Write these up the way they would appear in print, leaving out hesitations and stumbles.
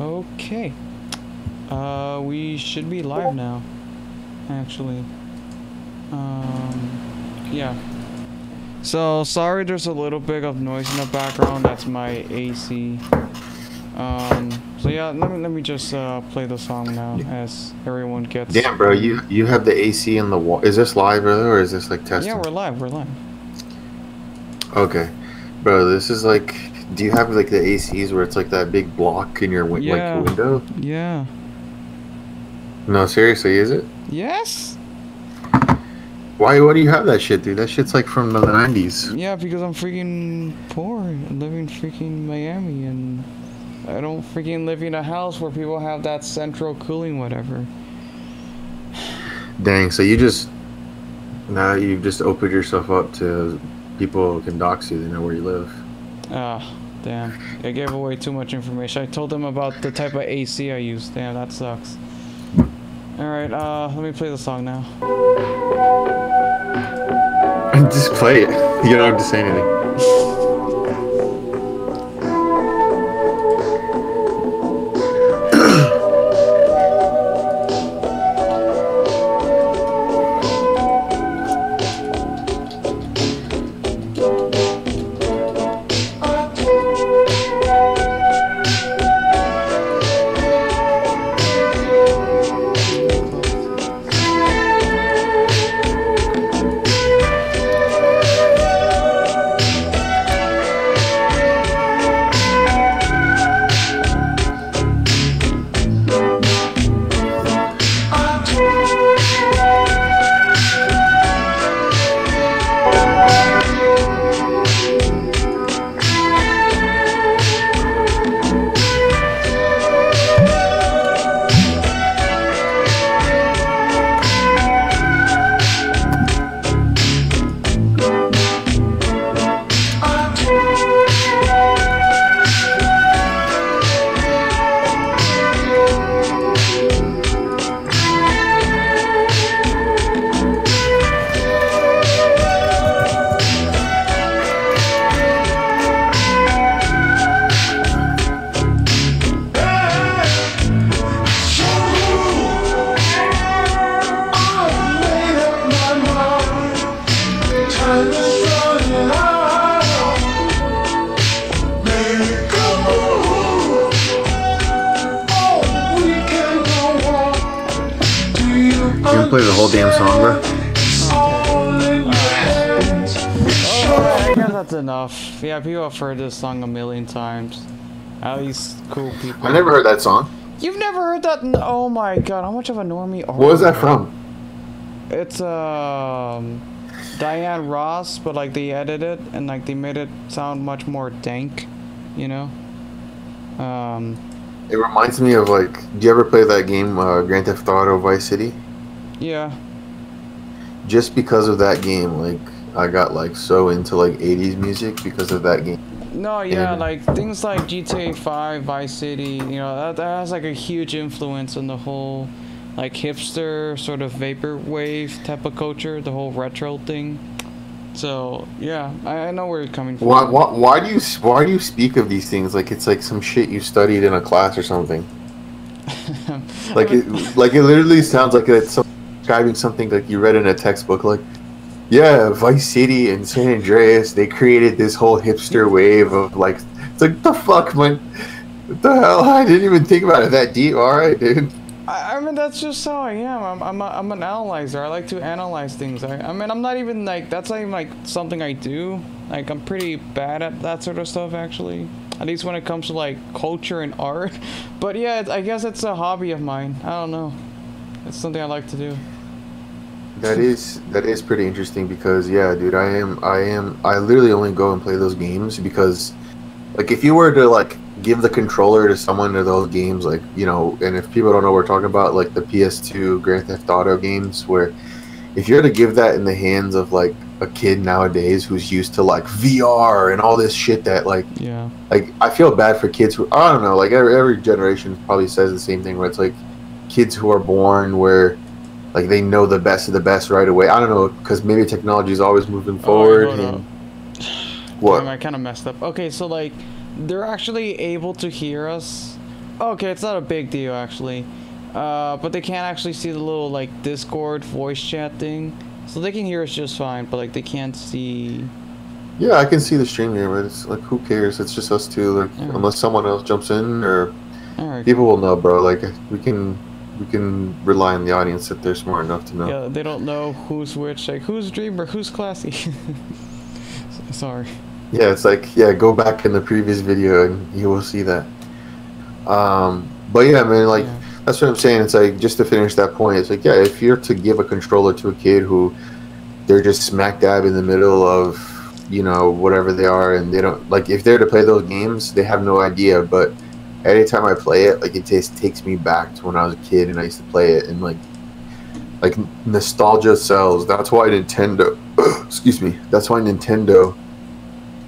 Okay. We should be live now, actually. Yeah. So, sorry there's a little bit of noise in the background. That's my AC. So yeah, let me just play the song now as everyone gets... Damn, bro, you have the AC in the wall. Is this live, brother, or is this like testing? Yeah, we're live, we're live. Okay. Bro, this is like... Do you have like the ACs where it's like that big block in your like window? Yeah. No, seriously, is it? Yes! Why do you have that shit, dude? That shit's like from the 90s. Yeah, because I'm freaking poor. I live in freaking Miami, and I don't freaking live in a house where people have that central cooling whatever. Dang, so you just... Now you've just opened yourself up to people who can dox you. They know where you live. Ah, damn. I gave away too much information. I told them about the type of AC I use. Damn, that sucks. Alright, let me play the song now. Just play it. You don't have to say anything. Play the whole damn song, bro. I guess that's enough. Yeah, people have heard this song a million times. At least cool people. I never heard that song. You've never heard that? Oh my god, how much of a normie are you? What was that from? It's Diane Ross, but like they edited it and like they made it sound much more dank, you know? It reminds me of like, do you ever play that game Grand Theft Auto Vice City? Yeah. Just because of that game, like I got like so into like 80s music because of that game. No, yeah, and like things like GTA 5, Vice City, you know, that has like a huge influence on the whole like hipster sort of vaporwave type of culture, the whole retro thing. So yeah, I know where you're coming from. Why do you speak of these things like it's like some shit you studied in a class or something? Like it literally sounds like it's describing something like you read in a textbook. Like, yeah, Vice City and San Andreas, they created this whole hipster wave of like, it's like the fuck, man, what the hell? I didn't even think about it that deep. All right, dude. I mean, that's just how I am. I'm an analyzer. I like to analyze things. I mean, I'm not even like, that's not even like something I do. Like, I'm pretty bad at that sort of stuff, actually. At least when it comes to like culture and art. But yeah, I guess it's a hobby of mine. I don't know. It's something I like to do. That is pretty interesting because yeah, dude, I literally only go and play those games because, like, if you were to like give the controller to someone to those games, like, you know, and if people don't know what we're talking about, like the PS2 Grand Theft Auto games, where if you're to give that in the hands of like a kid nowadays who's used to like VR and all this shit that like, yeah, like I feel bad for kids who, I don't know, like every generation probably says the same thing where it's like kids who are born where like they know the best of the best right away. I don't know, because maybe technology is always moving forward. And what? I kind of messed up. Okay, so like they're actually able to hear us Okay, it's not a big deal actually. But they can't actually see the little like Discord voice chat thing, so they can hear us just fine. But like they can't see. Yeah, I can see the stream here, but it's like, who cares? It's just us two. Like, Alright. unless someone else jumps in, or Alright. people will know, bro. Like, we can rely on the audience if they're smart enough to know. Yeah, they don't know who's which. Like who's Dreamer, who's Classy. Sorry. Yeah, it's like, yeah, go back in the previous video and you will see that. But yeah, man, like, Yeah. that's what I'm saying. It's like, just to finish that point, it's like, yeah, if you're to give a controller to a kid who they're just smack dab in the middle of, you know, whatever they are, and they don't, like, if they're to play those games, they have no idea. But anytime I play it, like, it takes me back to when I was a kid and I used to play it, and like nostalgia sells. That's why Nintendo, excuse me, that's why Nintendo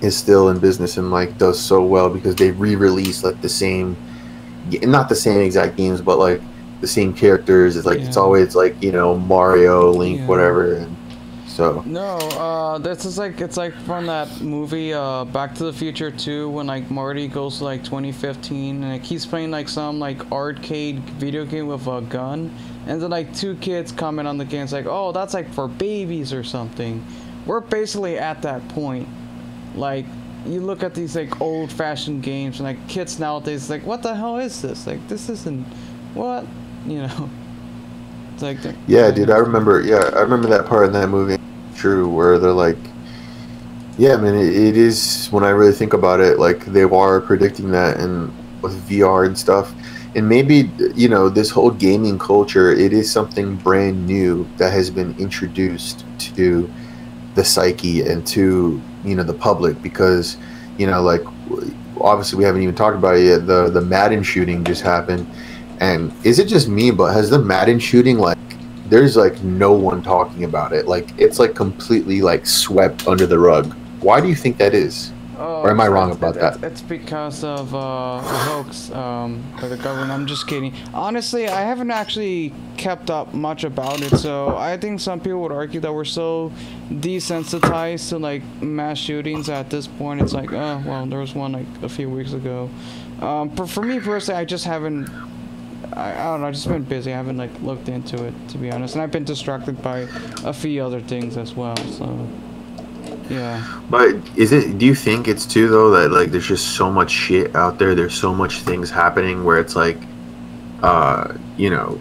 is still in business and like does so well, because they re-release like the same, not the same exact games, but like the same characters. It's like, it's always like, you know, Mario, Link, whatever. And so no, this is like, it's like from that movie Back to the Future 2, when like Marty goes to like 2015 and like, he's playing like some like arcade video game with a gun, and then like two kids comment on the game. It's like, oh, that's like for babies or something. We're basically at that point. Like, you look at these like old-fashioned games, and like kids nowadays, like, what the hell is this? Like, this isn't what, you know. It's like, yeah, dude, I remember that part in that movie, true, where they're like, yeah, man, it is, when I really think about it, like, they are predicting that, and with VR and stuff. And maybe, you know, this whole gaming culture, it is something brand new that has been introduced to the psyche and to, you know, the public, because, you know, like, obviously we haven't even talked about it yet. The Madden shooting just happened, and is it just me, but has the Madden shooting, like, there's like no one talking about it, like, it's like completely like swept under the rug. Why do you think that is? Or am I wrong about that? It's because of a hoax by the government. I'm just kidding. Honestly, I haven't actually kept up much about it, so I think some people would argue that we're so desensitized to like mass shootings at this point. It's like, oh, well, there was one like a few weeks ago. For me personally, I just haven't. I don't know. I've just been busy. I haven't like looked into it, to be honest, and I've been distracted by a few other things as well. So. Yeah. But do you think it's too, though, that like there's just so much shit out there, there's so much things happening where it's like, you know,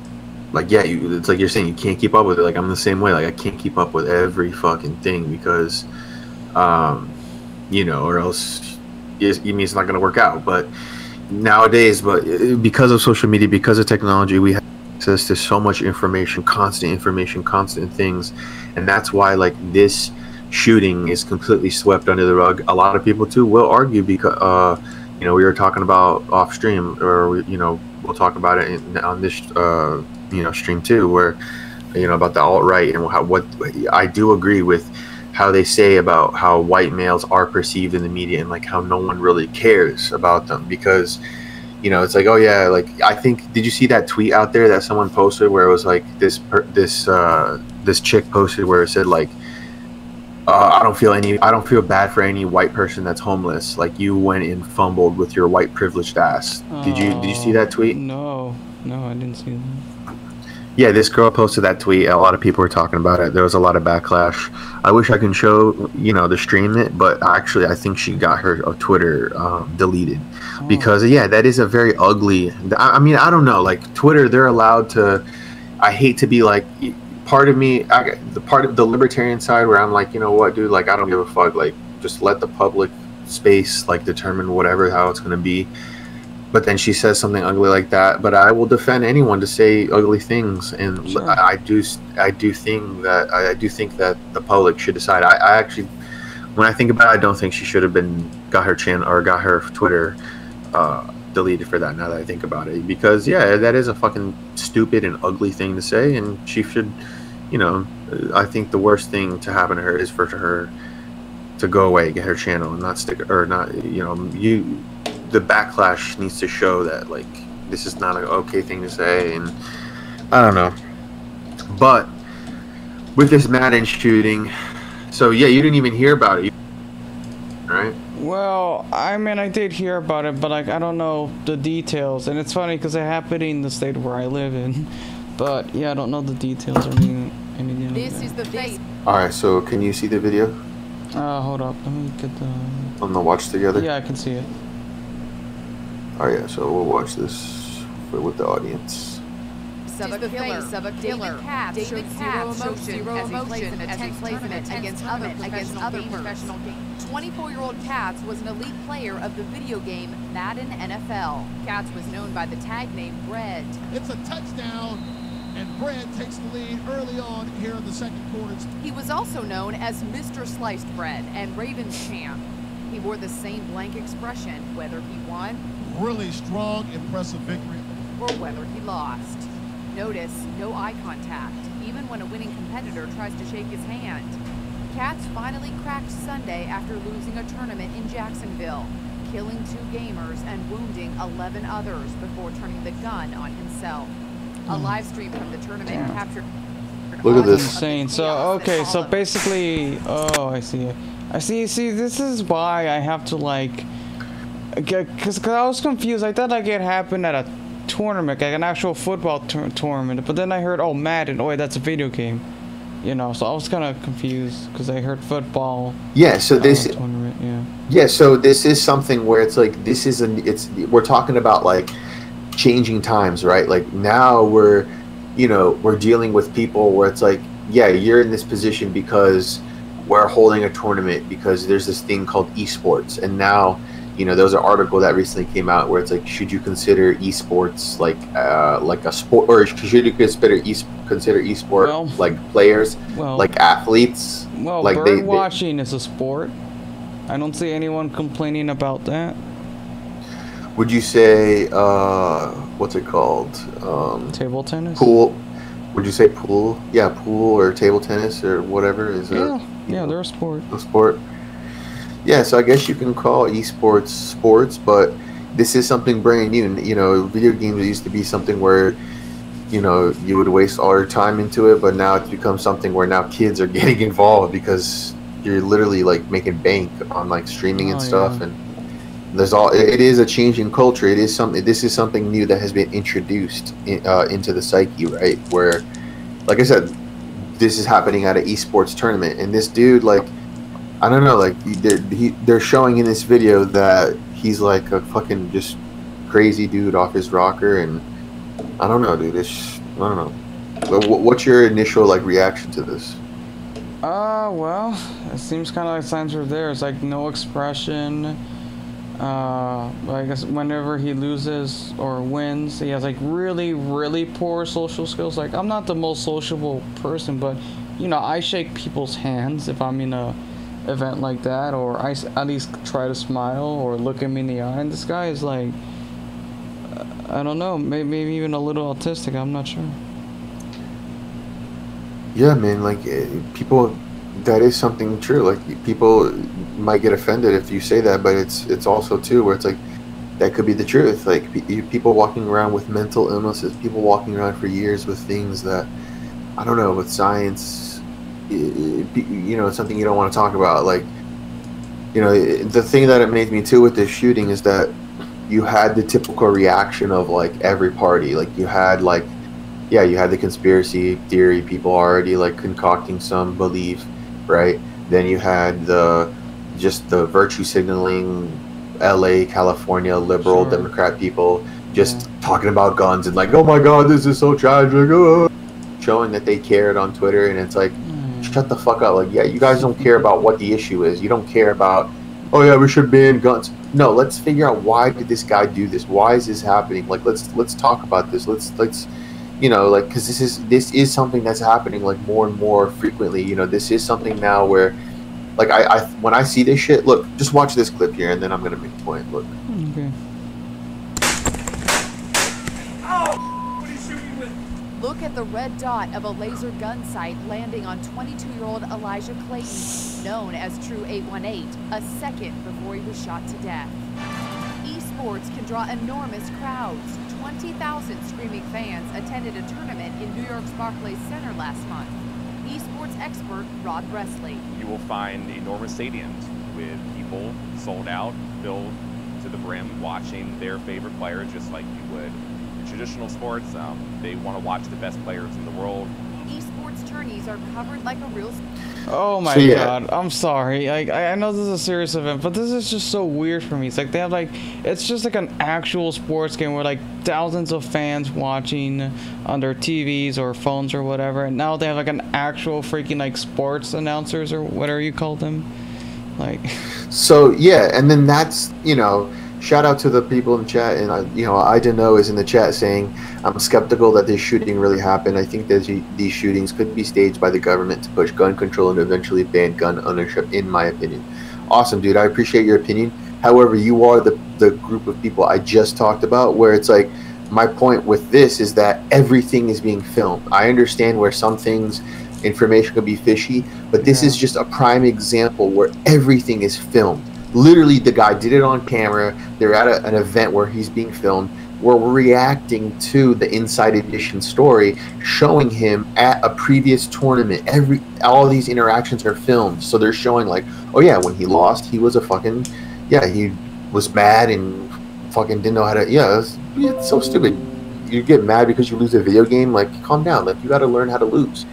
like, yeah, it's like you're saying, you can't keep up with it. Like, I'm the same way. Like, I can't keep up with every fucking thing because, you know, or else it's not going to work out. But nowadays, because of social media, because of technology, we have access to so much information, constant things. And that's why, like, this shooting is completely swept under the rug. A lot of people too will argue, because you know, we were talking about off stream, or you know, we'll talk about it on this you know, stream too, where, you know, about the alt-right and what I do agree with how they say about how white males are perceived in the media, and like how no one really cares about them, because, you know, it's like, oh yeah, like, I think, did you see that tweet out there that someone posted where it was like this chick posted where it said like, I don't feel bad for any white person that's homeless. Like, you went and fumbled with your white privileged ass. Did you see that tweet? No, I didn't see that. Yeah, this girl posted that tweet. A lot of people were talking about it. There was a lot of backlash. I wish I can show, you know, the stream it, but actually I think she got her Twitter deleted, because yeah, that is a very ugly. I mean, I don't know. Like, Twitter, they're allowed to. I hate to be like. Part of me, the part of the libertarian side where I'm like, you know what, dude, like, I don't give a fuck, like, just let the public space like determine whatever, how it's gonna be. But then she says something ugly like that, but I will defend anyone to say ugly things, and sure. I do think that the public should decide. I actually, when I think about it, I don't think she should have got her channel or got her Twitter deleted for that, now that I think about it, because yeah, that is a fucking stupid and ugly thing to say, and she should, you know, I think the worst thing to happen to her is for her to go away, get her channel, and not stick, or not, you know, the backlash needs to show that like this is not an okay thing to say. And I don't know, but with this Madden shooting, so yeah, you didn't even hear about it, right? Well, I mean, I did hear about it, but like, I don't know the details. And it's funny because it happened in the state where I live in. But yeah, I don't know the details or anything like This that. is the fate. Alright, so can you see the video Hold up. Let me get the... on the watch together? Yeah, I can see it. Alright, yeah, so we'll watch this with the audience. Of a killer. David Katz showed zero emotion as he plays in a against other professional gamers. 24-year-old Katz was an elite player of the video game Madden NFL. Katz was known by the tag name Bread. It's a touchdown, and Bread takes the lead early on here in the second quarter. He was also known as Mr. Sliced Bread and Ravens champ. He wore the same blank expression whether he won Really strong, impressive victory. or whether he lost. Notice no eye contact, even when a winning competitor tries to shake his hand. Katz finally cracked Sunday after losing a tournament in Jacksonville, killing 2 gamers and wounding 11 others before turning the gun on himself. A live stream from the tournament captured. Look at this. Insane. So, okay, so basically... Oh, I see it. See, this is why I have to, like... Because I was confused. I thought like it happened at a tournament, like an actual football tournament, but then I heard, oh, Madden, oh wait, that's a video game, you know, so I was kind of confused because I heard football. Yeah, so this tournament, yeah, so this is something where it's like we're talking about like changing times, right? Like now we're dealing with people where it's like, yeah, you're in this position because we're holding a tournament because there's this thing called esports, and now there was an article that recently came out where it's like, should you consider esports like a sport, or should you consider esport like players, like athletes? Well, like bird watching is a sport. I don't see anyone complaining about that. Would you say what's it called? Table tennis. Pool. Would you say pool? Yeah, pool or table tennis or whatever is yeah, they're a sport. A sport. Yeah, so I guess you can call esports sports, but this is something brand new. Video games used to be something where, you would waste all your time into it, but now it's become something where now kids are getting involved because you're literally like making bank on like streaming and stuff, and it is a changing culture. This is something new that has been introduced into the psyche, right? Where, like I said, this is happening at an esports tournament, and this dude, like, I don't know, like they're showing in this video that he's like a fucking just crazy dude off his rocker, and I don't know, dude. I don't know. What's your initial like reaction to this? Well, it seems kind of like signs are there. It's like no expression. I guess whenever he loses or wins, he has like really, really poor social skills. Like, I'm not the most sociable person, but I shake people's hands if I'm in a event like that, or I at least try to smile or look him in the eye. And this guy is like, I don't know, maybe even a little autistic. I'm not sure. Yeah, man, like people, that is something true. Like people might get offended if you say that, but it's also too where it's like that could be the truth. Like people walking around with mental illnesses, people walking around for years with things that, I don't know, with science, something you don't want to talk about. Like, the thing that it made me too with this shooting is that you had the typical reaction of like every party. Like you had the conspiracy theory people already like concocting some belief, right? Then you had the virtue signaling LA, California liberal Democrat people just talking about guns and like, oh my god, this is so tragic, showing that they cared on Twitter, and it's like, shut the fuck up. Like, yeah, you guys don't care about what the issue is. You don't care about, oh yeah, we should ban guns. No, let's figure out, why did this guy do this? Why is this happening? Like, let's talk about this. Let's like, because this is something that's happening like more and more frequently. This is something now where, like, I when I see this shit, look, just watch this clip here, and then I'm gonna make a point. Look. Okay. Look at the red dot of a laser gun sight landing on 22-year-old Elijah Clayton, known as True 818, a second before he was shot to death. Esports can draw enormous crowds. 20,000 screaming fans attended a tournament in New York's Barclays Center last month. Esports expert Rod Bresley. You will find enormous stadiums with people sold out, filled to the brim, watching their favorite players just like you would in traditional sports. They want to watch the best players in the world. Esports tourneys are covered like a real. Oh my god, I'm sorry. I know this is a serious event, but this is just so weird for me. It's like they have like, it's just like an actual sports game where like thousands of fans watching on their TVs or phones or whatever, and now they have like an actual freaking like sports announcers or whatever you call them. Like. So yeah, and then that's, you know, shout out to the people in the chat, and you know, I didn't know is in the chat saying I'm skeptical that this shooting really happened. I think that these shootings could be staged by the government to push gun control and eventually ban gun ownership, in my opinion. Awesome, dude. I appreciate your opinion. However, you are the group of people I just talked about, where it's like, my point with this is that everything is being filmed. I understand where some things, information could be fishy, but this is just a prime example where everything is filmed. Literally, the guy did it on camera. They're at an event where he's being filmed. We're reacting to the Inside Edition story, showing him at a previous tournament. All these interactions are filmed, so they're showing like, oh yeah, when he lost, he was a fucking, he was mad and fucking didn't know how to. It's so stupid. You get mad because you lose a video game. Like, calm down. Like, you got to learn how to lose.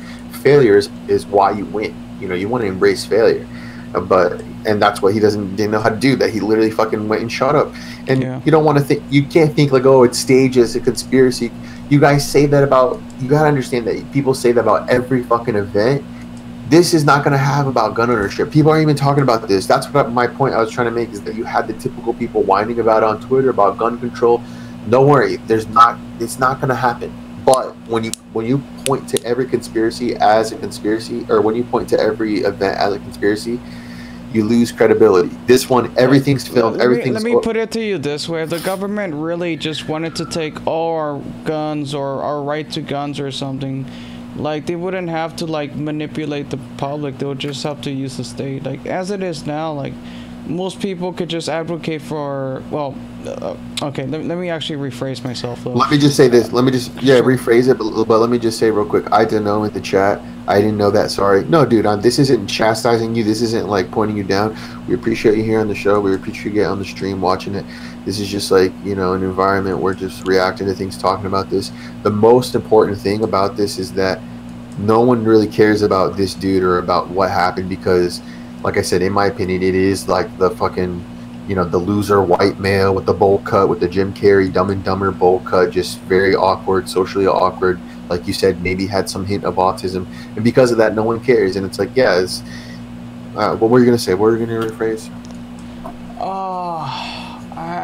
Failure is why you win. You know, you want to embrace failure. And that's what he didn't know how to do. That he literally fucking went and shot up. And you don't want to think, you can't think like, oh, it's staged as a conspiracy. You guys say that about, you gotta understand that people say that about every fucking event. This is not gonna have about gun ownership. People aren't even talking about this. That's what my point I was trying to make, is that you had the typical people whining about it on Twitter about gun control. Don't worry, it's not gonna happen. But when you point to every conspiracy as a conspiracy, or when you point to every event as a conspiracy, you lose credibility. This one, everything's filmed. Let me put it to you this way: if the government really just wanted to take all our guns or our right to guns or something, like, they wouldn't have to like manipulate the public. They would just have to use the state. Like, as it is now, like, most people could just advocate for, well, okay, let me actually rephrase myself though. Let me just say this. Let me just rephrase it, but let me just say real quick. I didn't know in the chat. I didn't know that. Sorry. No, dude. This isn't chastising you. This isn't like pointing you down. We appreciate you here on the show. We appreciate you getting on the stream, watching it. This is just like, you know, an environment. We're just reacting to things, talking about this. The most important thing about this is that no one really cares about this dude or about what happened, because, like I said, in my opinion, it is like the fucking, you know, the loser white male with the bowl cut, with the Jim Carrey Dumb and Dumber bowl cut, just very awkward, socially awkward. Like you said, maybe had some hint of autism, and because of that, no one cares. And it's like, what were you gonna say? What were you gonna rephrase?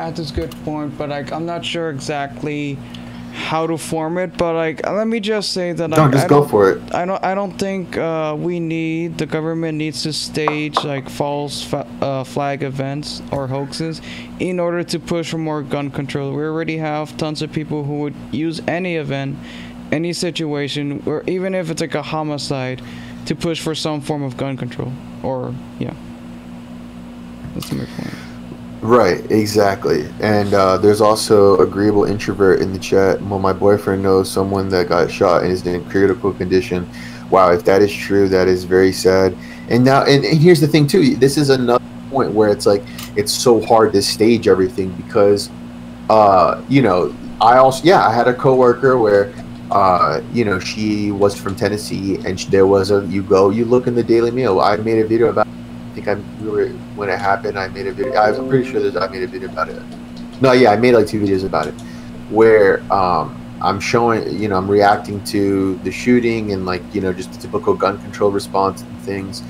That's a good point, but like, I'm not sure exactly how to form it, but like, let me just say that go for it. I don't think the government needs to stage like false flag events or hoaxes in order to push for more gun control. We already have tons of people who would use any event, any situation, or even if it's like a homicide, to push for some form of gun control. Or that's my point. Right, exactly. And there's also Agreeable Introvert in the chat. Well, my boyfriend knows someone that got shot and is in critical condition. Wow, if that is true, that is very sad. And now, and here's the thing too. This is another point where it's like, it's so hard to stage everything because, you know, I had a coworker where, you know, she was from Tennessee, and there was you look in the Daily Mail. I made a video about. When it happened, I made a video. I'm pretty sure I made a video about it. No, yeah, I made like 2 videos about it, where I'm showing, you know, I'm reacting to the shooting and like, you know, just the typical gun control response and things.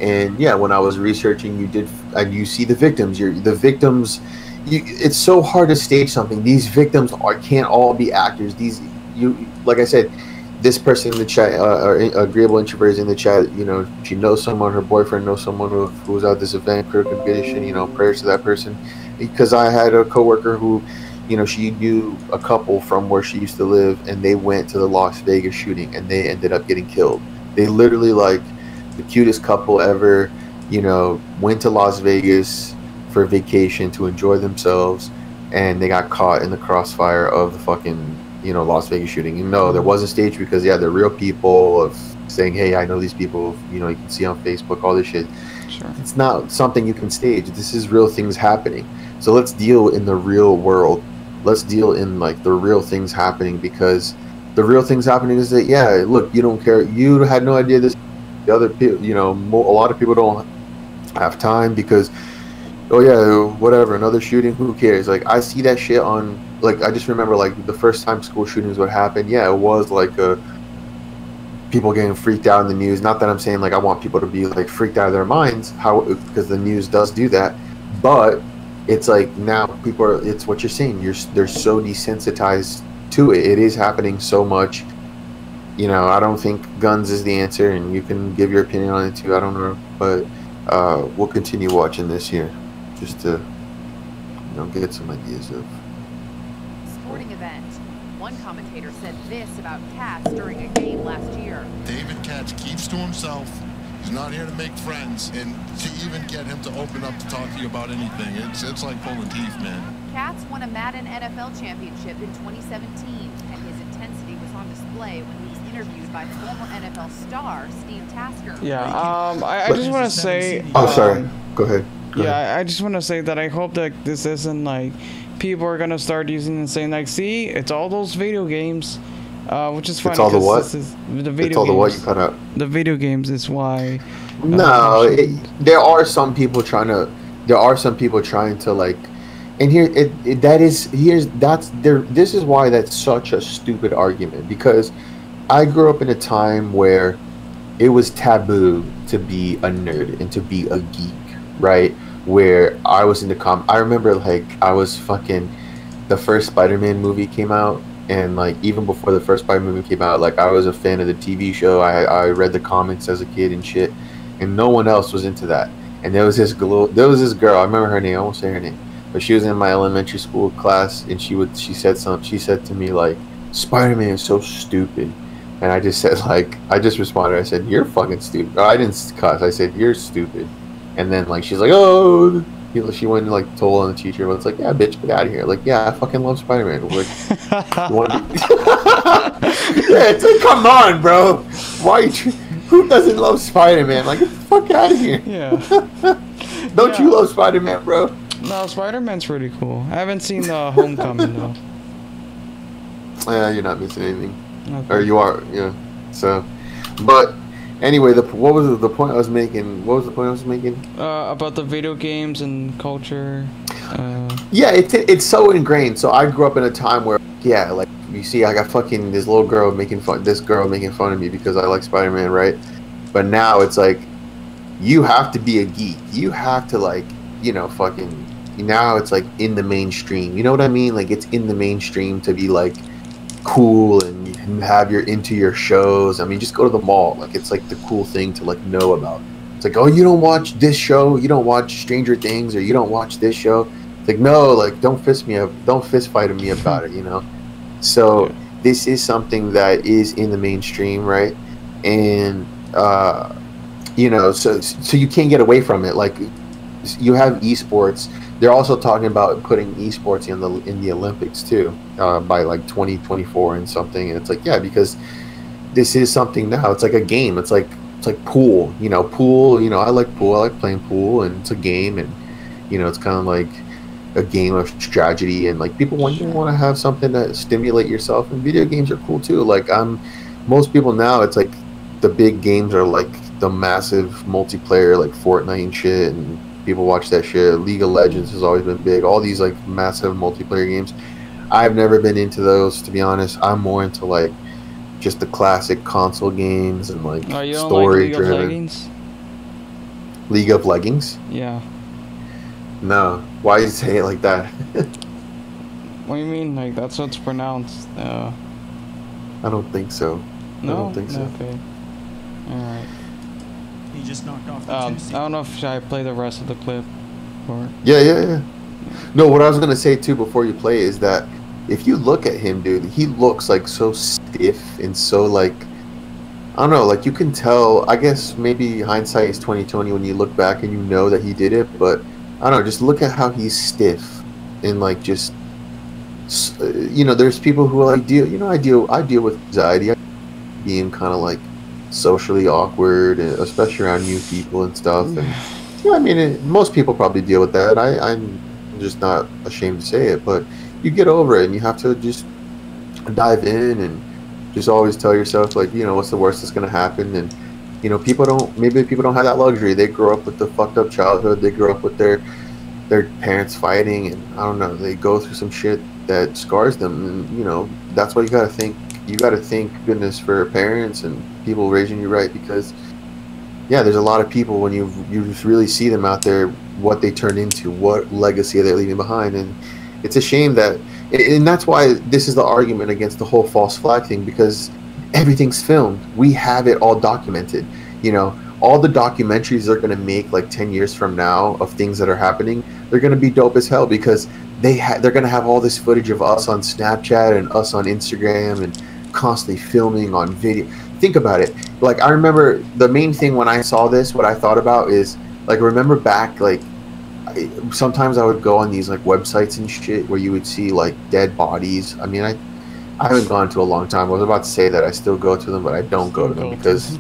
And yeah, when I was researching, you see the victims. It's so hard to stage something. These victims can't all be actors. Like I said. This person in the chat, Agreeable Introvert, is in the chat. You know, she knows someone, her boyfriend knows someone who was at this event, critical condition. You know, prayers to that person. Because I had a coworker who, you know, she knew a couple from where she used to live, and they went to the Las Vegas shooting, and they ended up getting killed. They literally, like, the cutest couple ever, you know, went to Las Vegas for vacation to enjoy themselves, and they got caught in the crossfire of the fucking, you know, Las Vegas shooting. You know, there wasn't staged because, yeah, they're real people of saying, hey, I know these people, you know, you can see on Facebook, all this shit. Sure. It's not something you can stage. This is real things happening. So let's deal in the real world. Let's deal in like the real things happening, because the real things happening is that, yeah, look, you don't care. You had no idea this. The other people, you know, a lot of people don't have time because, oh yeah, whatever, another shooting, who cares? Like, I see that shit on, like, I just remember like the first time school shootings would happen. Yeah, it was like people getting freaked out in the news. Not that I'm saying like I want people to be like freaked out of their minds, because the news does do that, but it's like now people are, it's what you're saying, they're so desensitized to it. It is happening so much. You know, I don't think guns is the answer, and you can give your opinion on it too. I don't know, but we'll continue watching this here just to, you know, get some ideas of Sporting event. One commentator said this about Katz during a game last year. David Katz keeps to himself. He's not here to make friends, and to even get him to open up to talk to you about anything, it's like pulling teeth, man. Katz won a Madden NFL championship in 2017, and his intensity was on display when he was interviewed by former NFL star Steve Tasker. Yeah, I just want to say... Oh, sorry. Go ahead. Go ahead. I just want to say that I hope that this isn't like people are gonna start using and saying like, see, it's all those video games, which is funny. It's all the what? The video it's all games. the what you cut out. The video games is why. No, there are some people trying to. There are some people trying to like, and this is why that's such a stupid argument, because I grew up in a time where it was taboo to be a nerd and to be a geek, right? Where I was into I remember like I was fucking, the first Spider-Man movie came out, and like even before the first Spider-Man movie came out, like I was a fan of the TV show. I read the comics as a kid and shit, and no one else was into that. And there was this girl, I remember her name, I won't say her name, but she was in my elementary school class, and she said to me like, Spider-Man is so stupid. And I just said like, I just responded, I said, you're fucking stupid. I didn't cuss, I said, you're stupid. And then like she's like, oh, she went and like told on the teacher, but it's like, yeah, bitch, get out of here. Like, yeah, I fucking love Spider-Man. Like, you want to be... Yeah, it's like, come on, bro. Why? Who doesn't love Spider-Man? Like, get the fuck out of here. Yeah. Don't you love Spider-Man, bro? No, Spider-Man's pretty cool. I haven't seen the Homecoming though. Yeah, you're not missing anything. Okay. Or you are, yeah. So, but. Anyway, what was the point I was making? What was the point I was making? About the video games and culture. Yeah, it's so ingrained. So I grew up in a time where, yeah, like you see, I got fucking this girl making fun of me because I like Spider-Man, right? But now it's like, you have to be a geek. You have to like, you know, fucking. Now it's like in the mainstream. You know what I mean? Like it's in the mainstream to be like cool and have into your shows. I mean, just go to the mall. Like it's like the cool thing to like know about. It's like, oh, you don't watch this show, you don't watch Stranger Things, or you don't watch this show. It's like, no, like don't fist fight me about it, you know. So this is something that is in the mainstream, right? And you know, so you can't get away from it. Like you have esports. They're also talking about putting esports in the Olympics too, by like 2024 and something. And it's like, yeah, because this is something now. It's like a game. It's like pool. You know, pool. You know, I like pool. I like playing pool, and it's a game, and you know, it's kind of like a game of strategy. And like people want to have something to stimulate yourself. And video games are cool too. Like most people now, it's like the big games are like the massive multiplayer, like Fortnite and shit, and people watch that shit. League of Legends has always been big. All these like massive multiplayer games. I've never been into those, to be honest. I'm more into like just the classic console games and like story driven. League of Leggings? Yeah. No. Why you say it like that? What do you mean? Like that's what's pronounced. I don't think so. No? I don't think so. Okay. Alright. He just knocked off the I don't know if should I play the rest of the clip or... Yeah. No, what I was gonna say too before you play is that if you look at him, dude, he looks like so stiff and so like, I don't know, like you can tell. I guess maybe hindsight is 2020 when you look back and you know that he did it, but I don't know, just look at how he's stiff and like just, you know, there's people who like deal with anxiety, being kind of like socially awkward, especially around new people and stuff. And yeah, I mean, most people probably deal with that. I'm just not ashamed to say it, but you get over it, and you have to just dive in and just always tell yourself, like, you know, what's the worst that's gonna happen. And you know, maybe people don't have that luxury. They grow up with the fucked up childhood. They grow up with their parents fighting, and I don't know, they go through some shit that scars them. And you know, that's why you gotta thank goodness for parents and people raising you right, because yeah, there's a lot of people, when you just really see them out there, what they turn into, what legacy they're leaving behind. And it's a shame that, and that's why this is the argument against the whole false flag thing, because everything's filmed. We have it all documented. You know, all the documentaries they're going to make like 10 years from now of things that are happening, they're going to be dope as hell, because they're going to have all this footage of us on Snapchat and us on Instagram and constantly filming on video. Think about it. Like, I remember the main thing when I saw this, what I thought about is, like, remember back, like, sometimes I would go on these like websites and shit where you would see like dead bodies. I mean, I haven't gone to a long time. I was about to say that I still go to them, but I don't go to them because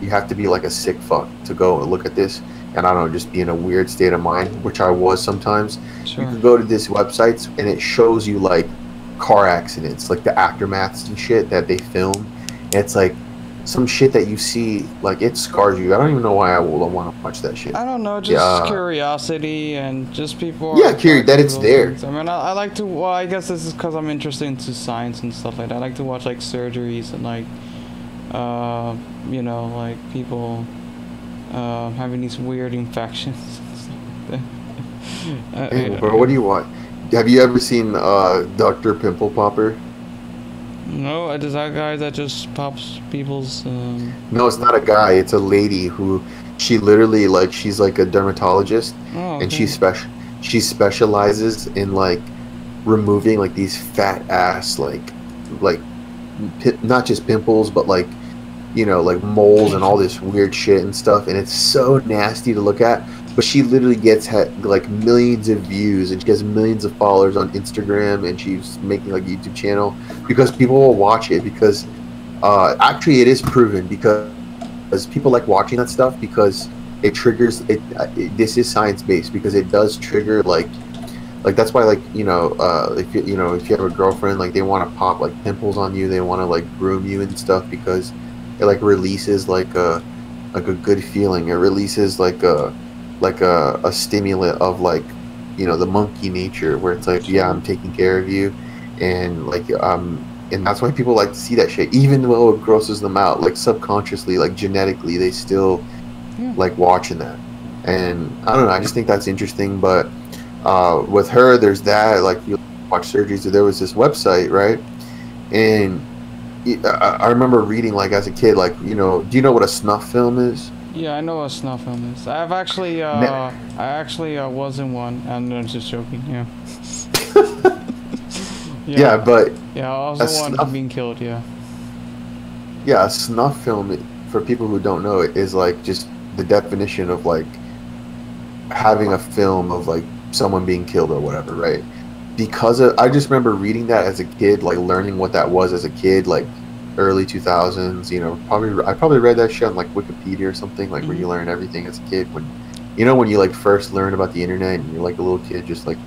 you have to be like a sick fuck to go and look at this. And I don't know, just be in a weird state of mind, which I was sometimes. Sure. You can go to these websites and it shows you like car accidents, like the aftermaths and shit that they film. And it's like some shit that you see, like, it scars you. I don't even know why I will want to watch that shit. I don't know, just curiosity and just people. Yeah, curious that it's there. Things. I mean, I like to. Well, I guess this is because I'm interested into science and stuff like that. I like to watch like surgeries and like, you know, like people having these weird infections and stuff like that. Hey, bro, what do you want? Have you ever seen Dr. Pimple Popper? No, it is that guy that just pops people's. No, it's not a guy. It's a lady who, she literally, like, she's like a dermatologist, and she specializes in like removing like these fat ass like not just pimples, but like, you know, like moles and all this weird shit and stuff. And it's so nasty to look at. But she literally gets like millions of views, and she has millions of followers on Instagram, and she's making like a YouTube channel because people will watch it, because actually it is proven, because people like watching that stuff because it triggers it. This is science based, because it does trigger like that's why, like, you know, if you have a girlfriend, like they want to pop like pimples on you, they want to like groom you and stuff, because it like releases like a good feeling. It releases like a stimulant of, like, you know, the monkey nature, where it's like, yeah, I'm taking care of you, and like and that's why people like to see that shit, even though it grosses them out, like subconsciously, like genetically, they still like watching that. And I don't know, I just think that's interesting. But with her, there's that, like, you watch surgeries. So there was this website, right? And I remember reading, like, as a kid, like, you know, do you know what a snuff film is? Yeah, I know what a snuff film is. I've actually, was in one, and I'm just joking. Yeah. Yeah, but yeah, I was the one being killed. Yeah. Yeah, a snuff film, for people who don't know it, is like just the definition of like having a film of like someone being killed or whatever, right? Because I just remember reading that as a kid, like learning what that was as a kid, like early 2000s, you know, I probably read that shit on like Wikipedia or something, like where you learn everything as a kid, when you like first learn about the internet, and you're like a little kid just like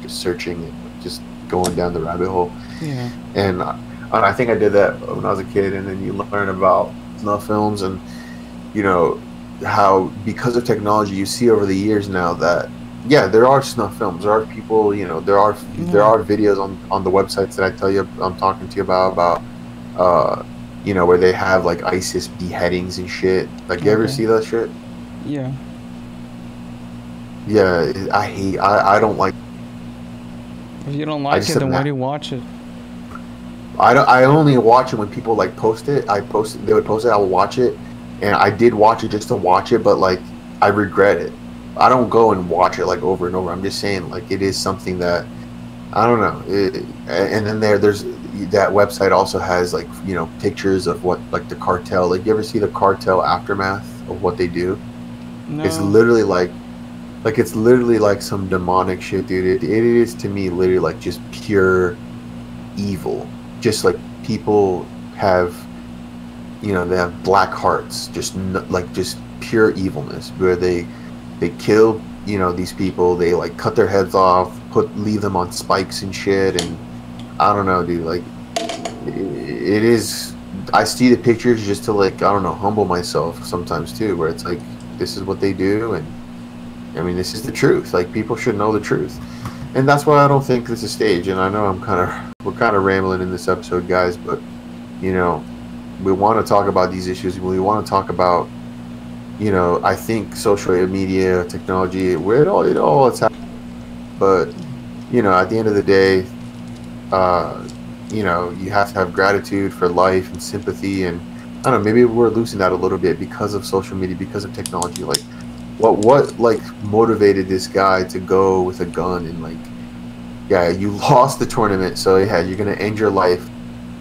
just searching and just going down the rabbit hole. Yeah. And I think I did that when I was a kid. And then you learn about snuff films, and you know how, because of technology, you see over the years now that yeah, there are snuff films. There are people, you know, there are videos on the websites that I'm talking to you about you know, where they have like ISIS beheadings and shit. Like, you ever see that shit? Yeah. Yeah, I don't like. If you don't like it, then why do you watch it? I only watch it when people like post it. They would post it, I will watch it. And I did watch it just to watch it, but like I regret it. I don't go and watch it like over and over. I'm just saying, like, it is something that I don't know. And then there's that website also has, like, you know, pictures of what, like, the cartel. Like, you ever see the cartel aftermath of what they do? No. It's literally like it's literally like some demonic shit, dude. It is, to me, literally like just pure evil. Just like people have, you know, they have black hearts, just like just pure evilness, where they kill, you know, these people, they like cut their heads off, leave them on spikes and shit, and I don't know, dude, like it is. I see the pictures just to, like, I don't know, humble myself sometimes too, where it's like, this is what they do, and I mean, this is the truth. Like, people should know the truth, and that's why I don't think this is staged. And I know we're kind of rambling in this episode, guys, but you know, we want to talk about these issues. We want to talk about, you know, I think social media, technology, where it all it's happening. But you know, at the end of the day, you know, you have to have gratitude for life and sympathy, and I don't know, maybe we're losing that a little bit because of social media, because of technology. Like, what like motivated this guy to go with a gun and, like, yeah, you lost the tournament, so yeah, you're gonna end your life.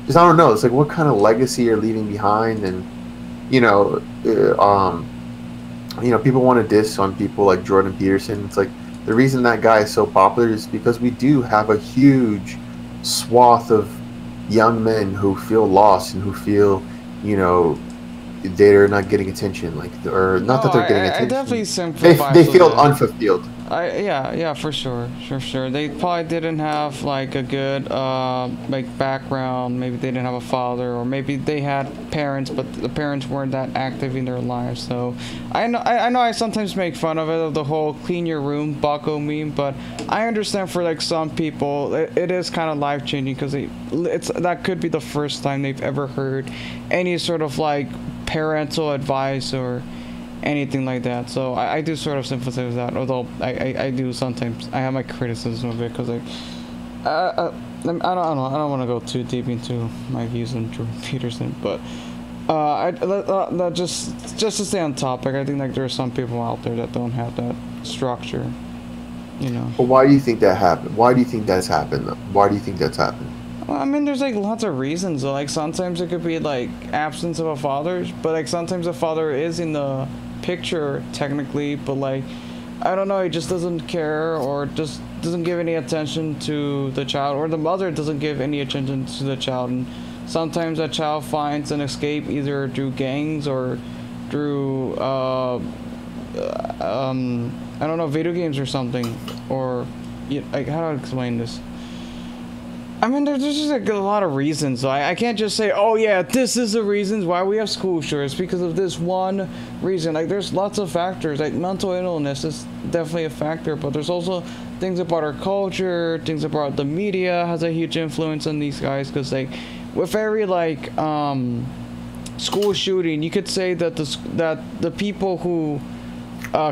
Just, I don't know, it's like, what kind of legacy you're leaving behind. And you know, people want to diss on people like Jordan Peterson. It's like, the reason that guy is so popular is because we do have a huge swath of young men who feel lost and who feel, you know, they're not getting attention, like, or not that they're getting attention. I definitely sympathize. They feel unfulfilled. Yeah, for sure. They probably didn't have like a good like background. Maybe they didn't have a father, or maybe they had parents, but the parents weren't that active in their lives. So I know I sometimes make fun of it, of the whole clean your room bucko meme, but I understand for like some people it is kind of life changing, because that could be the first time they've ever heard any sort of like parental advice or anything like that. So I do sort of sympathize with that, although I do sometimes, I have my criticism of it, because like I don't want to go too deep into my views on Jordan Peterson, but just to stay on topic, I think like there are some people out there that don't have that structure, you know. But why do you think that happened? Why do you think that's happened, though? Why do you think that's happened? Well, I mean, there's like lots of reasons. So, like, sometimes it could be like absence of a father, but like sometimes a father is in the picture technically, but like, I don't know, he just doesn't care, or just doesn't give any attention to the child, or the mother doesn't give any attention to the child. And sometimes that child finds an escape either through gangs or through I don't know, video games or something, or like, how do I explain this? I mean, there's just like a lot of reasons. So I can't just say, oh yeah, this is the reasons why we have school shooters, because of this one reason. Like, there's lots of factors. Like, mental illness is definitely a factor, but there's also things about our culture, things about the media has a huge influence on these guys. Because like, with every like school shooting, you could say that the people who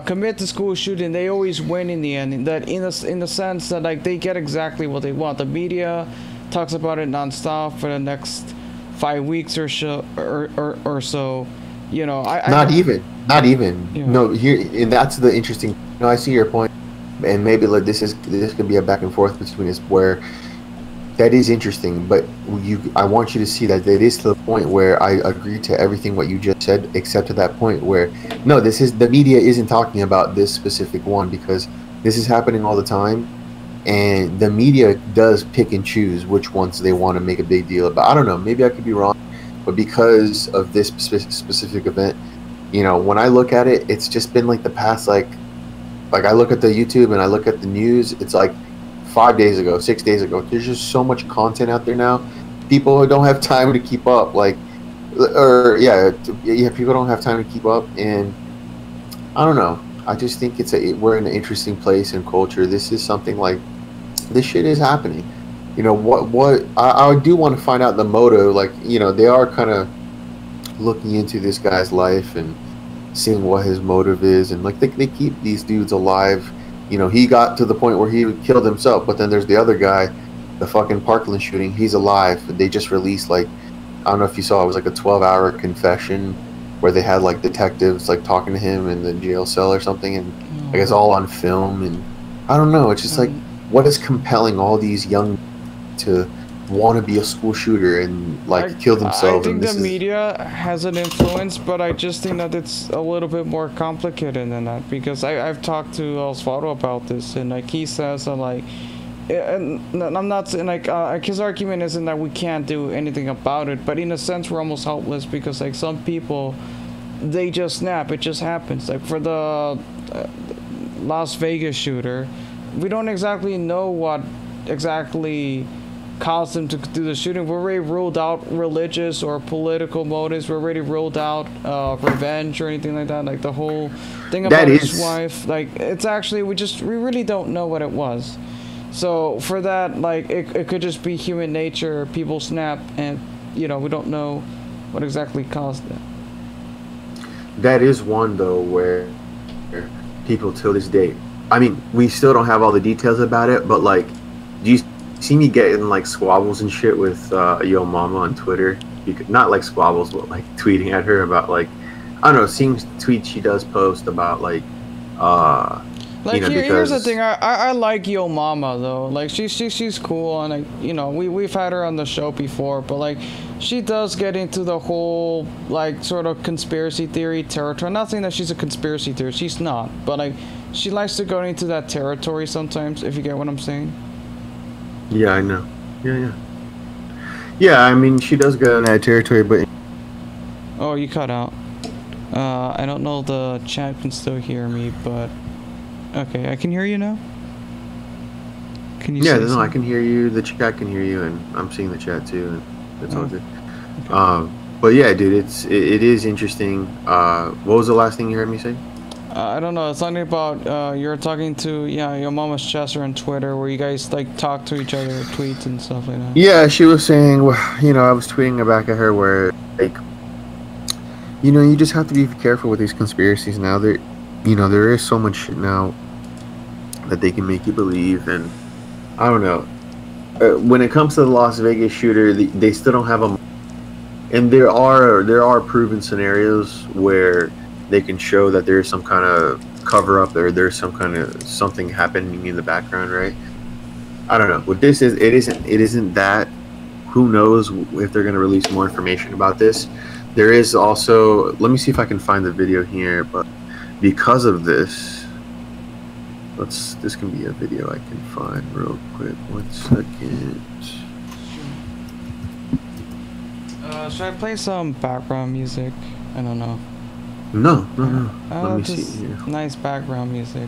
commit to school shooting, they always win in the end. That in the sense that like they get exactly what they want. The media talks about it nonstop for the next 5 weeks or so, or so. You know, not even. Yeah. No, here, and that's the interesting. No, I see your point, and maybe like this could be a back and forth between us, where that is interesting, but I want you to see that it is to the point where I agree to everything what you just said, except to that point where, no, the media isn't talking about this specific one, because this is happening all the time, and the media does pick and choose which ones they want to make a big deal about. I don't know, maybe I could be wrong, but because of this specific event, you know, when I look at it, it's just been like the past, like I look at the YouTube and I look at the news, it's like 5 days ago, 6 days ago. There's just so much content out there now. People don't have time to keep up. People don't have time to keep up, and I don't know. I just think we're in an interesting place in culture. This is something like, this shit is happening. You know what? I do want to find out the motive. Like, you know, they are kind of looking into this guy's life and seeing what his motive is, and like they keep these dudes alive. You know, he got to the point where he killed himself, but then there's the other guy, the fucking Parkland shooting. He's alive. They just released, like, I don't know if you saw, it was like a 12-hour confession where they had like detectives like talking to him in the jail cell or something, and I guess all on film. And I don't know. It's just like, what is compelling all these young to want to be a school shooter and like kill themselves? I think the media has an influence, but I just think that it's a little bit more complicated than that, because I've talked to Osvaldo about this, and like he says that like and I'm not saying like his argument isn't that we can't do anything about it, but in a sense we're almost helpless because like some people, they just snap. It just happens. Like for the Las Vegas shooter, we don't exactly know what exactly caused him to do the shooting. We already ruled out religious or political motives. We already ruled out revenge or anything like that. Like the whole thing about his wife. Like it's actually we really don't know what it was. So for that, like it could just be human nature. People snap, and we don't know what exactly caused it. That is one though where people till this day. I mean, we still don't have all the details about it, but like, do you see me getting like squabbles and shit with Yo Mama on Twitter? Not like squabbles, but like tweeting at her about like, I don't know, seeing tweets she does post about like here's the thing. I like Yo Mama though. Like she's cool, and like we've had her on the show before, but like she does get into the whole like sort of conspiracy theory territory. I'm not saying that she's a conspiracy theorist. She's not, but like she likes to go into that territory sometimes. If you get what I'm saying. Yeah, I know. Yeah. I mean, she does go in that territory, but oh, you cut out. I don't know if the chat can still hear me, but. Okay, I can hear you now. Can you? Yeah, no, I can hear you. The chat can hear you, and I'm seeing the chat too. And it's all good. Okay. But yeah, dude, it is interesting. What was the last thing you heard me say? I don't know. It's something about you're talking to your mama's Chester on Twitter, where you guys like talk to each other, tweets and stuff like that. Yeah, she was saying, I was tweeting back at her where like, you just have to be careful with these conspiracies now. There is so much shit now that they can make you believe, and I don't know. When it comes to the Las Vegas shooter, they still don't have and there are proven scenarios where they can show that there's some kind of cover up, or there's some kind of something happening in the background, right? I don't know. What this is, it isn't that. Who knows if they're going to release more information about this? There is also. Let me see if I can find the video here, but. Because of this, this can be a video I can find real quick. 1 second. Should I play some background music? I don't know. No. Let me see here. Nice background music.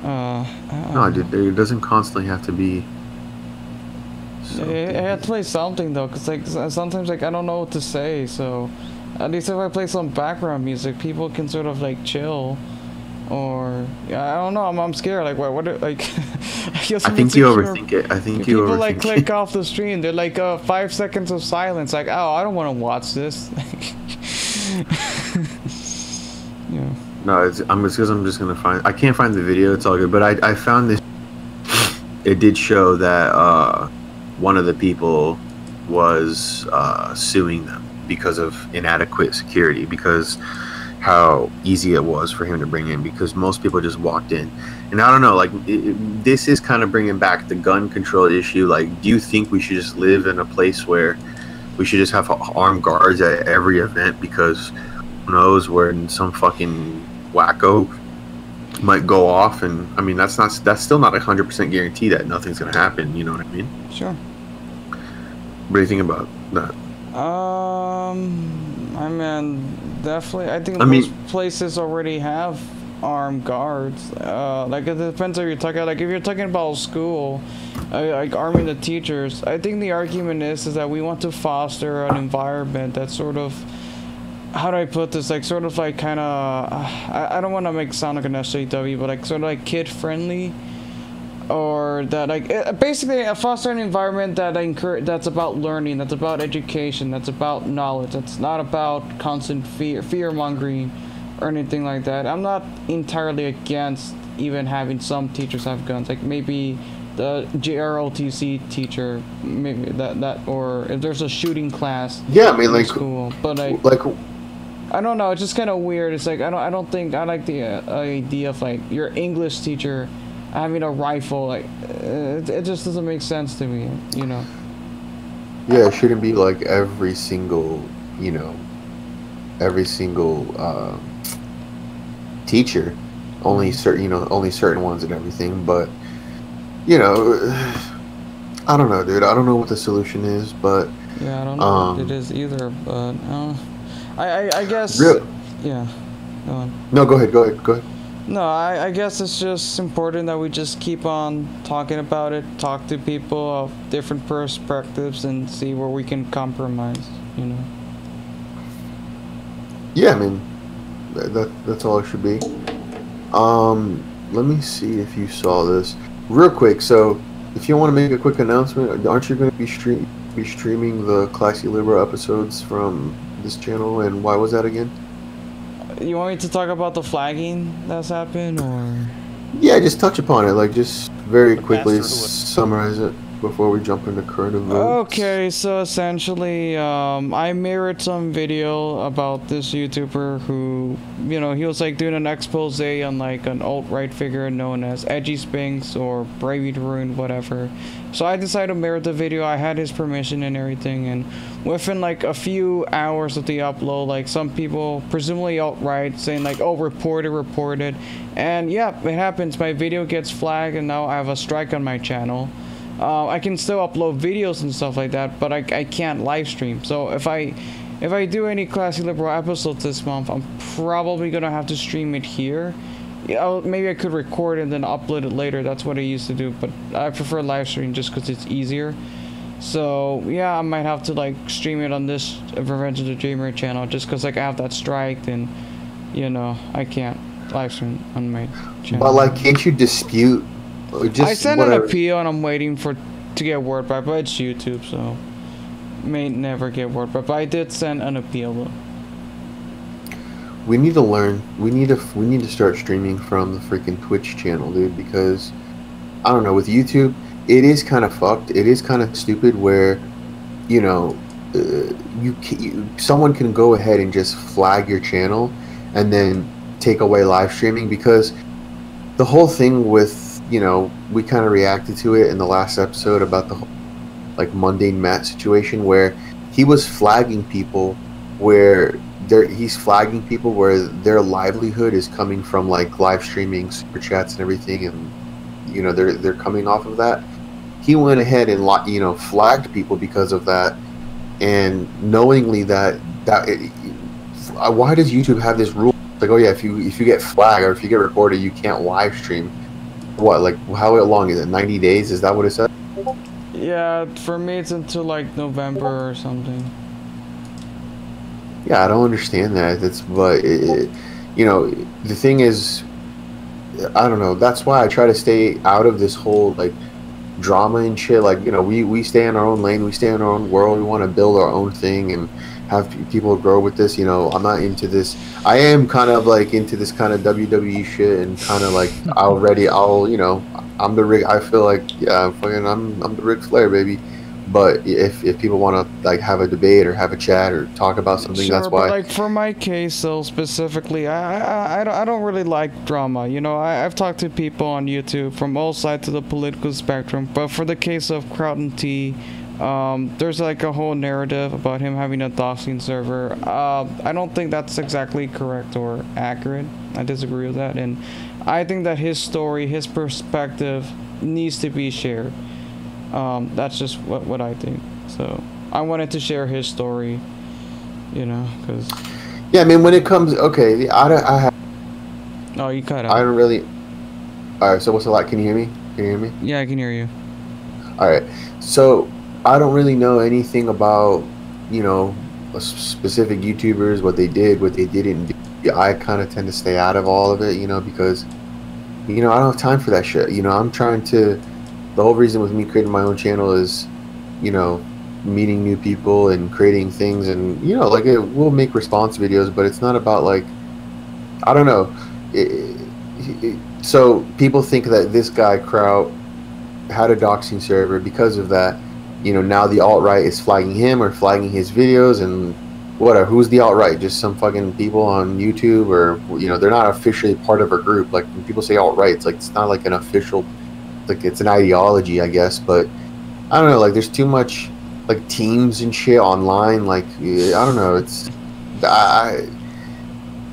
No, dude, it doesn't constantly have to be. I have to play something though, cause like sometimes like I don't know what to say, so. At least if I play some background music, people can sort of like chill, or I don't know. I'm scared. Like what like? I think you overthink it. I think you overthink it. People like click off the stream. They're like 5 seconds of silence. Like I don't want to watch this. Yeah. No, it's because I'm just gonna find. I can't find the video. It's all good. But I found this. It did show that one of the people was suing them because of inadequate security, because how easy it was for him to bring in, because most people just walked in. And I don't know, like this is kind of bringing back the gun control issue. Like, do you think we should just live in a place where we should just have armed guards at every event, because who knows when some fucking wacko might go off? And I mean, that's still not 100% guarantee that nothing's gonna happen, you know what I mean? Sure. What do you think about that? I mean, definitely. I think most places already have armed guards. Like it depends what you're talking about. Like if you're talking about school, like arming the teachers, I think the argument is that we want to foster an environment that's sort of, how do I put this? Like sort of like kind of, I don't want to make it sound like an SJW, but like sort of like kid friendly. Or that like basically foster an environment that that's about learning, that's about education, that's about knowledge, that's not about constant fear mongering or anything like that. I'm not entirely against even having some teachers have guns, like maybe the JROTC teacher, maybe that or if there's a shooting class. Yeah, I mean like school, but like I don't know, it's just kind of weird. It's like I don't think I like the idea of like your English teacher having a rifle. Like it just doesn't make sense to me, you know. Yeah, it shouldn't be like every single teacher, only certain ones and everything. But you know, I don't know, dude. I don't know what the solution is, but Yeah, I don't know what it is either, but I guess real. yeah. Go on. No, go ahead. Go ahead. Go ahead. No, I guess it's just important that we just keep on talking about it, talk to people of different perspectives, and see where we can compromise. You know. Yeah, I mean, that's all it should be. Let me see if you saw this real quick. So, if you want to make a quick announcement, aren't you going to be streaming the Classy Libra episodes from this channel? And why was that again? You want me to talk about the flagging that's happened, or? Yeah, just touch upon it. Like, just very quickly Faster to it. summarize it before we jump into current events. Okay, so essentially, I mirrored some video about this YouTuber who, you know, he was like doing an expose on like an alt-right figure known as Edgy Spinks or Bravey to Ruin, whatever. So I decided to mirror the video. I had his permission and everything, and within like a few hours of the upload, like some people, presumably alt-right, saying like, oh, reported, and yeah, it happens. My video gets flagged, and now I have a strike on my channel. I can still upload videos and stuff like that, but I can't live stream. So if I do any Classy Liberal episodes this month, I'm probably gonna have to stream it here. Yeah, maybe I could record and then upload it later. That's what I used to do, but I prefer live stream just because it's easier. So yeah, I might have to like stream it on this Revenge of the Dreamer channel just because like I have that strike, and you know I can't live stream on my channel. But like, can't you dispute? Just I sent whatever. an appeal and I'm waiting to get word back, but it's YouTube, so may never get word back. But I did send an appeal though. We need to learn. We need to start streaming from the freaking Twitch channel, dude. Because I don't know, with YouTube, it is kind of fucked. It is kind of stupid where, you know, someone can go ahead and just flag your channel and then take away live streaming, because the whole thing with, you know, we kind of reacted to it in the last episode about the whole, like, mundane Matt situation where he was flagging people where he's flagging people where their livelihood is coming from like live streaming, super chats and everything, and you know they're coming off of that. He went ahead and, you know, flagged people because of that, and knowingly why does YouTube have this rule like, oh yeah, if you get flagged or if you get reported, you can't live stream? What, like, how long is it? 90 days? Is that what it said? Yeah, for me it's until like November or something. Yeah, I don't understand that. You know, the thing is, I don't know. That's why I try to stay out of this whole like drama and shit. Like, you know, we stay in our own lane, we stay in our own world. We want to build our own thing and have people grow with this. You know, I'm not into this. I am kind of like into this kind of WWE shit and kind of like you know, I'm the Rick. I feel like, yeah, I'm the Ric Flair, baby. But if people want to like have a debate or have a chat or talk about something, sure, that's why. But like for my case, though, specifically, I don't really like drama. You know, I've talked to people on YouTube from all sides of the political spectrum. But for the case of Crowton T, there's like a whole narrative about him having a doxing server. I don't think that's exactly correct or accurate. I disagree with that, and I think that his story, his perspective, needs to be shared. That's just what I think. So I wanted to share his story, you know, because. Yeah, I mean, when it comes, okay, I have. Oh, you cut out. I don't really. All right, so what's the like? Can you hear me? Can you hear me? Yeah, I can hear you. All right, so I don't really know anything about, you know, specific YouTubers, what they did, what they didn't do. I kind of tend to stay out of all of it, you know, because, you know, I don't have time for that shit. You know, I'm trying to. The whole reason with me creating my own channel is, you know, meeting new people and creating things, and, you know, like, we'll make response videos, but it's not about like, I don't know. So people think that this guy Kraut had a doxing server because of that. You know, now the alt-right is flagging him or flagging his videos and whatever. Who's the alt-right? Just some fucking people on YouTube, or, you know, they're not officially part of a group. Like, when people say alt-right, it's like, it's not like an official, like, it's an ideology, I guess. But I don't know, like, there's too much like teams and shit online. Like, I don't know, it's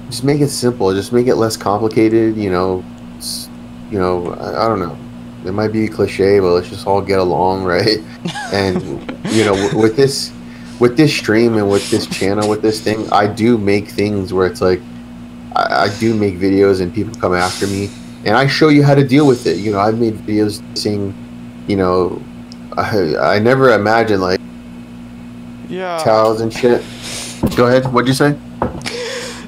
just make it simple, just make it less complicated, you know. I don't know. it might be cliche, but let's just all get along, right? And you know, with this stream and with this channel, with this thing, I do make things where it's like I do make videos and people come after me, and I show you how to deal with it. You know, I've made videos saying, you know, I never imagined like towels and shit. Go ahead. What'd you say?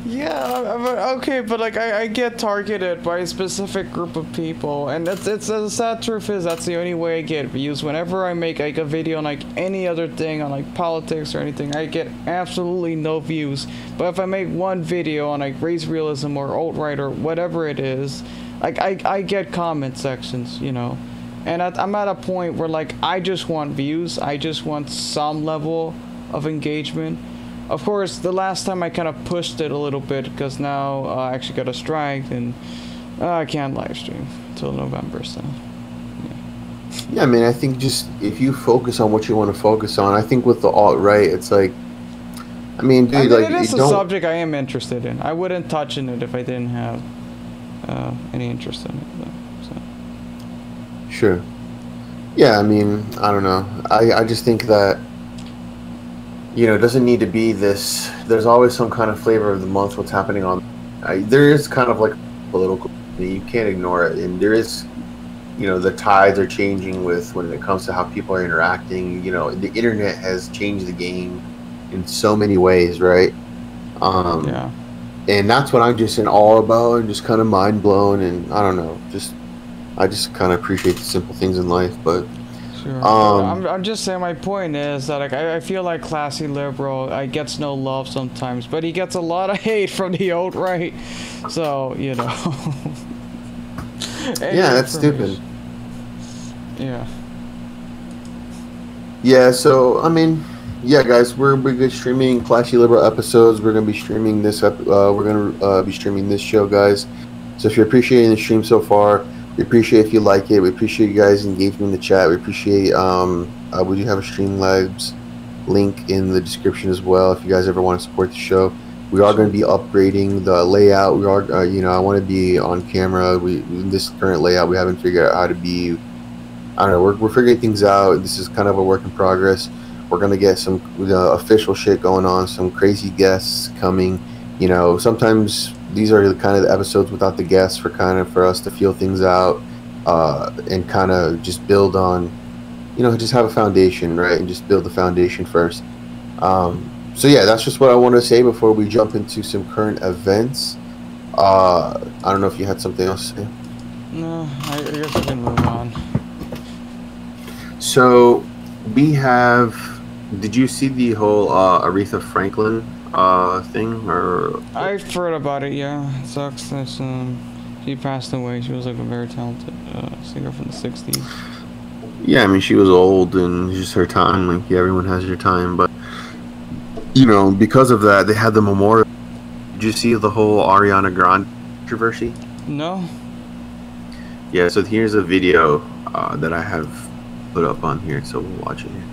Yeah, okay, but like I get targeted by a specific group of people, and it's the sad truth is that's the only way I get views. Whenever I make like a video on like any other thing on like politics or anything, I get absolutely no views. But if I make one video on like race realism or alt-right or whatever it is, like I get comment sections, you know. And I'm at a point where like I just want views. I just want some level of engagement. Of course, the last time I kind of pushed it a little bit because now I actually got a strike and I can't live stream till November. So yeah, I mean, I think just if you focus on what you want to focus on, I think with the alt-right, it's like, I mean, dude, like, it is a subject I am interested in. I wouldn't touch on it if I didn't have any interest in it. Though, so. Sure. Yeah, I mean, I don't know. I just think that, you know, it doesn't need to be this. There's always some kind of flavor of the month. What's happening on? There is kind of like political. You can't ignore it, and there is, you know, the tides are changing with when it comes to how people are interacting. You know, the internet has changed the game in so many ways, right? Yeah. And that's what I'm just in awe about, and just kind of mind blown, and I don't know, I just kind of appreciate the simple things in life, but. Sure. I'm just saying, my point is that like I feel like Classy Liberal gets no love sometimes, but he gets a lot of hate from the alt-right. So, you know. Yeah, that's stupid. Yeah. Yeah, so I mean, yeah, guys, we're good streaming Classy Liberal episodes. We're gonna be streaming this be streaming this show, guys. So if you're appreciating the stream so far, we appreciate if you like it. We appreciate you guys engaging in the chat. We appreciate, we do have a Streamlabs link in the description as well if you guys ever want to support the show. We are going to be upgrading the layout. We are, you know, I want to be on camera. In this current layout, we haven't figured out how to be, I don't know, we're figuring things out. This is kind of a work in progress. We're going to get some official shit going on, some crazy guests coming. You know, sometimes these are the kind of episodes without the guests for us to feel things out and kind of just build on, you know, just have a foundation, right? And just build the foundation first. So yeah, that's just what I want to say before we jump into some current events. I don't know if you had something else to say. No, I guess we can move on. So we have, did you see the whole Aretha Franklin thing? Or I've heard about it. Yeah, it sucks that she passed away. She was like a very talented singer from the '60s. Yeah, I mean, she was old and just her time. Like, yeah, everyone has their time, but you know, because of that, they had the memorial. Did you see the whole Ariana Grande controversy? No. Yeah, so here's a video that I have put up on here, so we'll watch it here.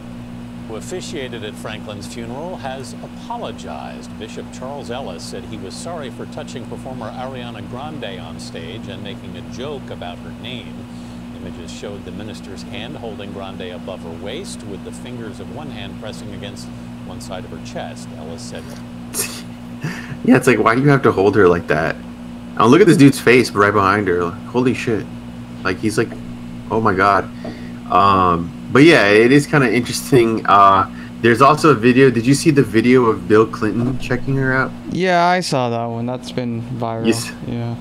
Who officiated at Franklin's funeral has apologized. Bishop Charles Ellis said he was sorry for touching performer Ariana Grande on stage and making a joke about her name. Images showed the minister's hand holding Grande above her waist, with the fingers of one hand pressing against one side of her chest. Ellis said, yeah, it's like, why do you have to hold her like that? Oh, look at this dude's face right behind her. Like, holy shit. Like, he's like, oh my god. But yeah, it is kind of interesting. There's also a video. Did you see the video of Bill Clinton checking her out? Yeah, I saw that one. That's been viral. Yes. Yeah.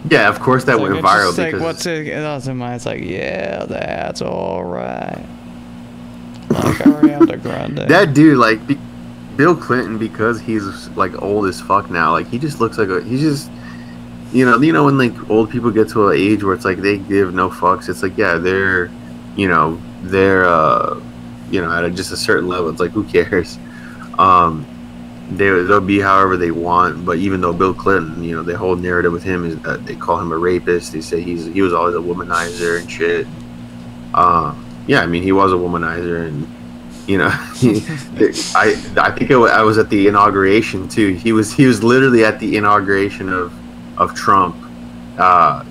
Yeah, of course that went viral just because like, what's it? That's in my. It's like, yeah, that's all right. Like Ariana Grande. That dude, like Bill Clinton, because he's like old as fuck now. Like, he just looks like he's just, you know when like old people get to an age where it's like they give no fucks. It's like, yeah, they're at just a certain level. It's like, who cares? They'll be however they want. But even though Bill Clinton, you know, the whole narrative with him is that they call him a rapist. They say he was always a womanizer and shit. Yeah, I mean, he was a womanizer, and you know, I think I was at the inauguration too. He was literally at the inauguration of Trump.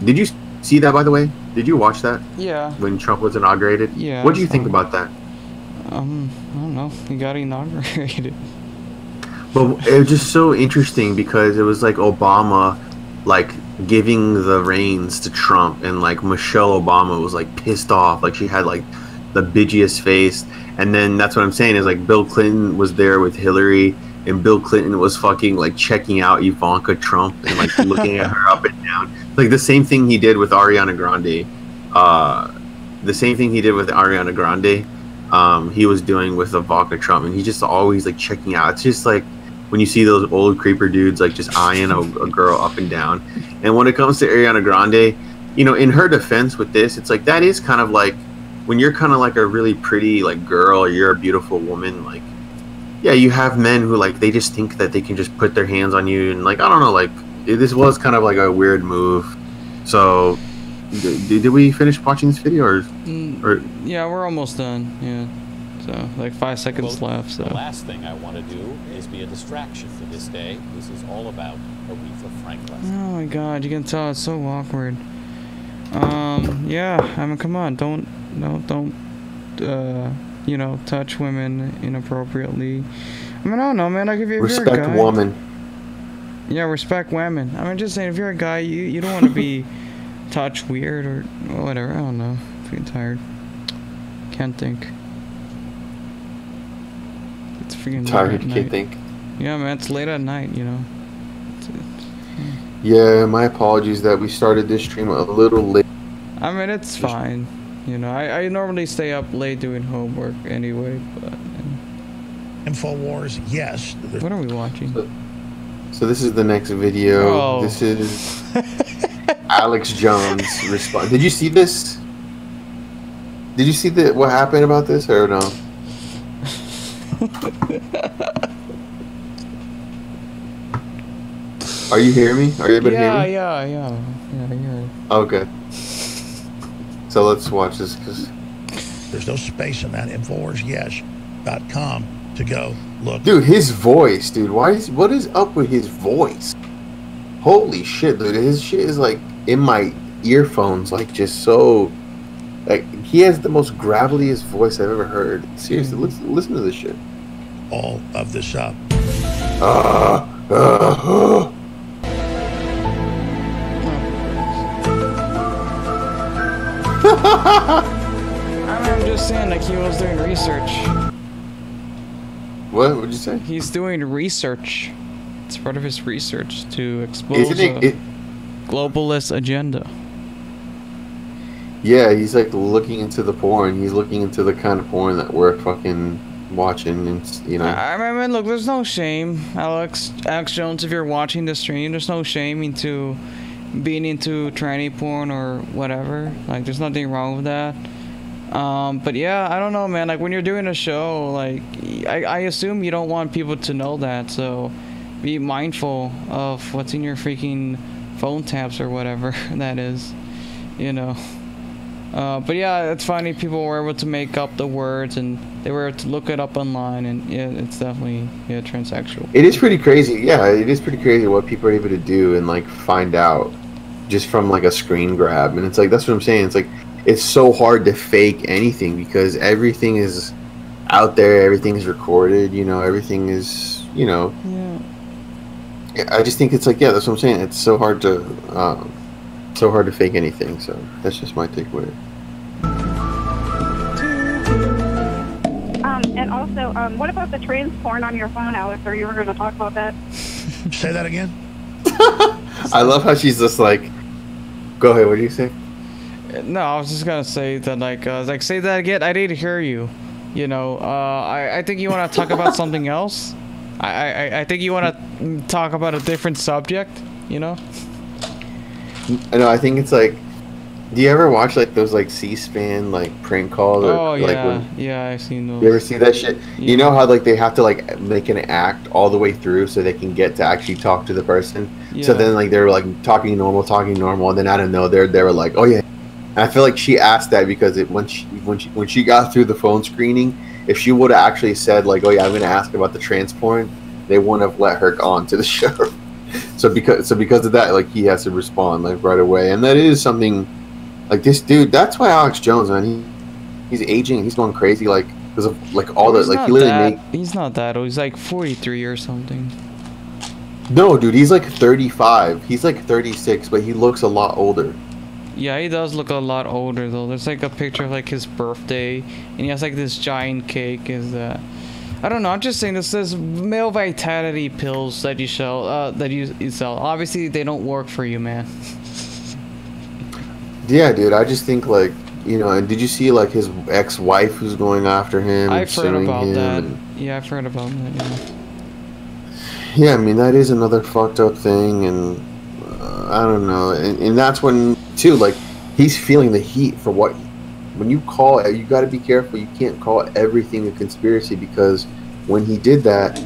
Did you see that, by the way? Did you watch that? Yeah. When Trump was inaugurated? Yeah. What do you think about that? I don't know. He got inaugurated. But it was just so interesting because it was like Obama, like giving the reins to Trump, and like Michelle Obama was like pissed off, like she had like the bitchiest face. And then that's what I'm saying is like Bill Clinton was there with Hillary, and Bill Clinton was fucking like checking out Ivanka Trump and like looking at her up and down, like the same thing he did with Ariana Grande. He was doing with Ivanka Trump, and he's just always like checking out. It's just like when you see those old creeper dudes like just eyeing a girl up and down. And when it comes to Ariana Grande, you know, in her defense with this, it's like that is kind of like when you're kind of like a really pretty like girl, or you're a beautiful woman, like yeah, you have men who like they just think that they can just put their hands on you, and like I don't know, like this was kind of like a weird move. So did we finish watching this video or yeah, we're almost done. Yeah, so like 5 seconds left. So the last thing I want to do is be a distraction for this day. This is all about Aretha Franklin. Oh my God, you can tell it's so awkward. Yeah, I mean, come on, don't you know, touch women inappropriately. I mean, I don't know, man. Like if you're a guy, respect woman. Yeah, respect women. I mean, just saying, if you're a guy, you don't want to be touched weird or whatever. I don't know. I'm getting tired. Can't think. It's freaking Tired, late at can't night. think. Yeah, man, it's late at night, you know. Yeah, my apologies that we started this stream a little late. I mean, it's fine. You know, I normally stay up late doing homework anyway, but... InfoWars, yes. What are we watching? So this is the next video. Oh. This is Alex Jones respond. Did you see this? Did you see what happened about this or no? Are you hearing me? Are you able to hear me? Yeah, I hear it. Okay. So let's watch this because There's no space in that. InfoWarsYes.com to go look. dude, his voice, dude. What is up with his voice? Holy shit, dude. His shit is like in my earphones, like just so like he has the most graveliest voice I've ever heard. Seriously, listen to this shit. All of this up. I'm just saying, like, he was doing research. What would you say? He's doing research. It's part of his research to expose a globalist agenda. Yeah, he's like looking into the porn. He's looking into the kind of porn that we're fucking watching, and you know. I mean, look, there's no shame, Alex Jones, if you're watching the stream. There's no shame into being into tranny porn or whatever. Like, there's nothing wrong with that. But yeah, I don't know, man. Like, when you're doing a show, like, I assume you don't want people to know that. So be mindful of what's in your freaking phone tabs or whatever that is, you know. But yeah, it's funny people were able to make up the words and they were able to look it up online, and yeah, it's definitely transsexual. It is pretty crazy. Yeah, it is pretty crazy what people are able to do and like find out just from like a screen grab. And it's like, that's what I'm saying. It's like, it's so hard to fake anything because everything is out there. Everything is recorded, you know, everything is, you know. Yeah. I just think it's like, yeah, that's what I'm saying. It's so hard to fake anything. So that's just my takeaway. And also, what about the trans porn on your phone, Alex? Are you going to talk about that? Say that again? I love how she's just like, go ahead, what do you say? No, I was just gonna say that, like, say that again. I didn't hear you. You know, I think you want to talk about something else. I think you want to talk about a different subject. You know. I know. I think it's like, do you ever watch like those like C-SPAN like prank calls? Oh like, yeah, I've seen those. You ever see that shit? Yeah. You know how like they have to like make an act all the way through so they can get to actually talk to the person. Yeah. So then like they were like talking normal, and then I don't know, they were like, oh yeah. And I feel like she asked that because when she got through the phone screening, if she would have actually said like, oh yeah, I'm gonna ask about the trans porn, they wouldn't have let her on to the show. So because of that, like he has to respond like right away, and that is something Like this dude, that's why Alex Jones, man, he's aging, he's going crazy, like because of like all the like he literally he's not that old. He's like 43 or something. No, dude, he's like 35. He's like 36, but he looks a lot older. Yeah, he does look a lot older though. There's like a picture of like his birthday, and he has like this giant cake. I don't know. I'm just saying this says male vitality pills that you sell. You sell. Obviously, they don't work for you, man. Yeah, dude. I just think like and did you see like his ex-wife who's going after him? I've heard about that. And, yeah, I've heard about that. Yeah. Yeah, I mean that is another fucked up thing, and I don't know, and that's when too like he's feeling the heat for what when you call it, you got to be careful. You can't call everything a conspiracy because when he did that,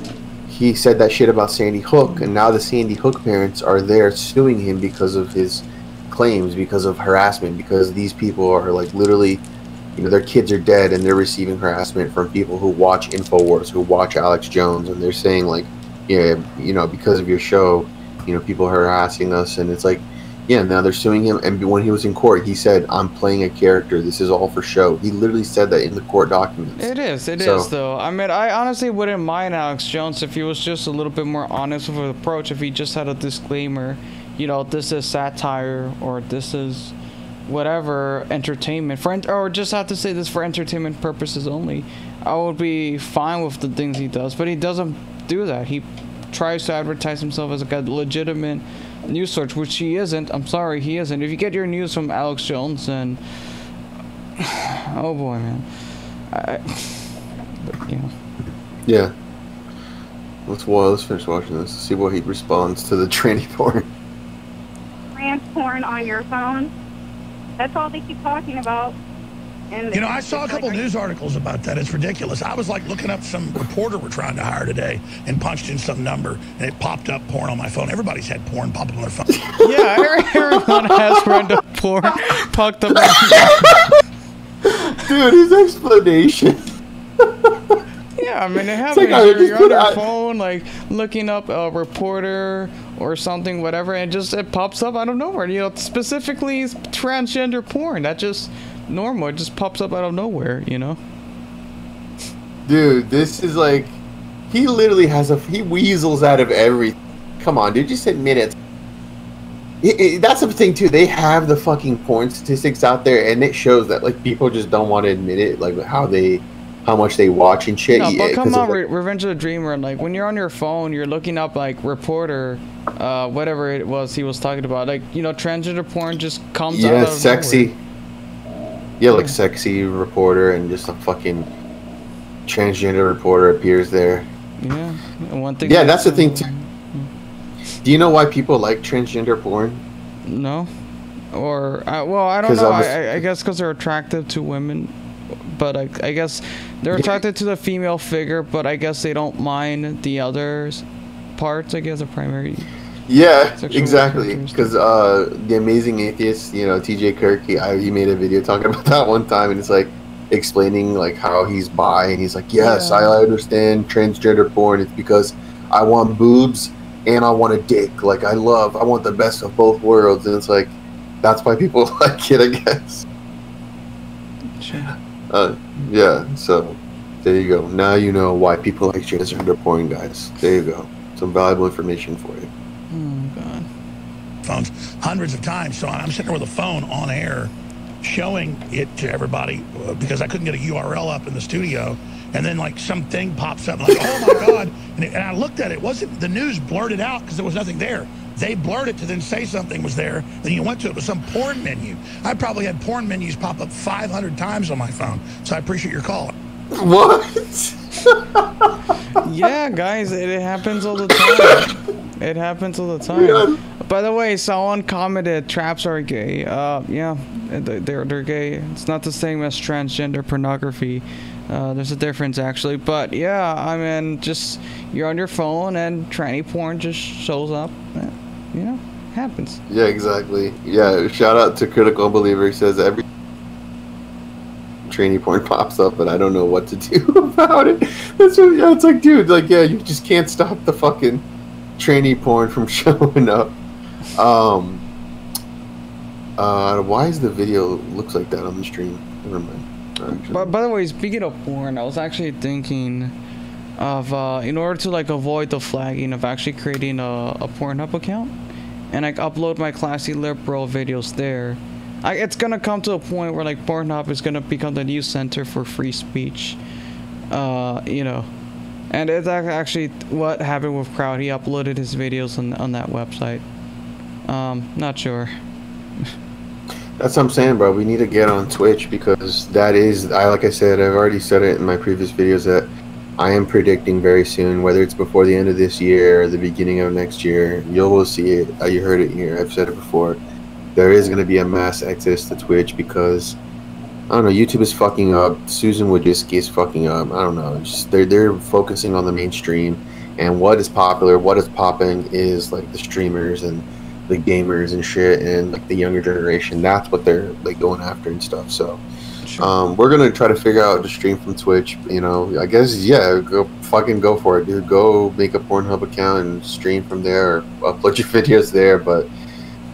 he said that shit about Sandy Hook, and now the Sandy Hook parents are there suing him because of his claims, because of harassment, because these people are like literally, their kids are dead and they're receiving harassment from people who watch InfoWars, who watch Alex Jones, and they're saying like, yeah, because of your show, people are harassing us, and it's like, yeah, now they're suing him. And when he was in court, he said, "I'm playing a character. This is all for show." He literally said that in the court documents. It is though. I mean, I honestly wouldn't mind Alex Jones if he was just a little bit more honest with his approach. If he just had a disclaimer, this is satire or this is whatever entertainment, or just have to say this for entertainment purposes only. I would be fine with the things he does, but he doesn't do that. He tries to advertise himself as a legitimate news source, which he isn't. I'm sorry, he isn't. If you get your news from Alex Jones, then oh boy, man. Yeah. Let's finish watching this. See what he responds to the tranny porn. Trans porn on your phone. That's all they keep talking about. And I saw a couple news articles about that. It's ridiculous. I was like looking up some reporter we're trying to hire today and punched in some number, and it popped up porn on my phone. Everybody's had porn pop up on their phone. Yeah, everyone has random porn popped up. Dude, his explanation. Yeah, I mean, it happens. Like, you're on your phone, like, looking up a reporter or something, whatever, and it pops up out of nowhere. Specifically transgender porn. That just normal. It just pops up out of nowhere, Dude, this is like, he literally he weasels out of everything. Come on, dude, just admit it. That's the thing, too. They have the fucking porn statistics out there, and it shows that, like, people just don't want to admit it, like, how much they watch and shit. No, but come on, Revenge of the Dreamer, like, when you're on your phone, you're looking up, like, reporter, whatever it was he was talking about, like, transgender porn just comes out of sexy. nowhere. Yeah, like sexy reporter, and just a fucking transgender reporter appears there. Yeah, and one thing. Yeah, that's the thing too. Do you know why people like transgender porn? No, or well, I don't know. I guess because they're attractive to women, but I guess they're attracted to the female figure, but I guess they don't mind the other parts. I guess the primary. Yeah, exactly. Because the Amazing Atheist, TJ Kirk, he made a video talking about that one time, and it's like explaining like how he's bi, and he's like, yes, I understand transgender porn. It's because I want boobs and I want a dick. Like I want the best of both worlds, and it's like that's why people like it, I guess. Sure. Yeah. So there you go. Now you know why people like transgender porn, guys. There you go. Some valuable information for you. Oh, God. Phones hundreds of times. So I'm sitting there with a phone on air showing it to everybody because I couldn't get a URL up in the studio. And then, like, something pops up, like, oh, my God. And I looked at it. The news blurted out because there was nothing there. They blurred it to then say something was there. Then you went to it with some porn menu. I probably had porn menus pop up 500 times on my phone. So I appreciate your call. What? Yeah, guys, it happens all the time. It happens all the time. Yeah. By the way, someone commented traps are gay. Yeah, they're gay. It's not the same as transgender pornography. There's a difference actually, but yeah, I mean, just you're on your phone and tranny porn just shows up. Happens. Yeah, exactly. Yeah, shout out to Critical Believer. He says every tranny porn pops up, but I don't know what to do about it. It's like, dude, like, yeah, you just can't stop the fucking tranny porn from showing up. Why is the video looks like that on the stream? Never mind. But by the way, speaking of porn, I was actually thinking of in order to like avoid the flagging of actually creating a Pornhub account and like upload my classy liberal videos there. It's gonna come to a point where like Pornhub is gonna become the new center for free speech, you know, and it's actually what happened with Crowd. He uploaded his videos on that website. Not sure. That's what I'm saying, bro. We need to get on Twitch because that is, like I said, I've already said it in my previous videos that I am predicting very soon, whether it's before the end of this year or the beginning of next year, you will see it. You heard it here. I've said it before. There is going to be a mass exodus to Twitch because, I don't know, YouTube is fucking up. Susan Wojcicki is fucking up. I don't know. Just, they're focusing on the mainstream, and what is popular, what is popping is like the streamers and the gamers and shit, and like the younger generation. That's what they're like going after and stuff. So we're gonna try to figure out to stream from Twitch. You know, I guess, yeah, go for it, dude. Go make a Pornhub account and stream from there, or upload your videos there. But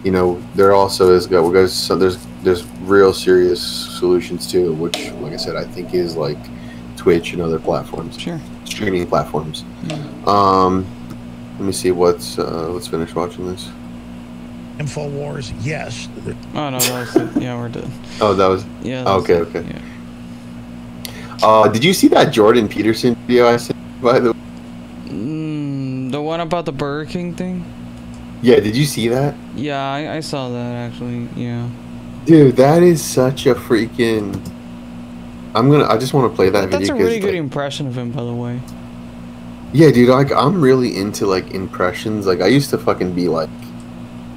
you know, there also is there's real serious solutions too, which, like I said, I think is like Twitch and other platforms, streaming platforms. Let me see what's let's finish watching this. InfoWars, yes. Oh no, that was, yeah, we're done. Oh, that was, yeah. That okay. Yeah. Did you see that Jordan Peterson video I sent, by the way? The one about the Burger King thing? Yeah, did you see that? Yeah, I saw that actually, yeah. Dude, that is such a freaking... I just want to play that video. That's a really good impression of him, by the way. Yeah, dude, like, I'm really into, like, impressions. Like, I used to fucking be, like...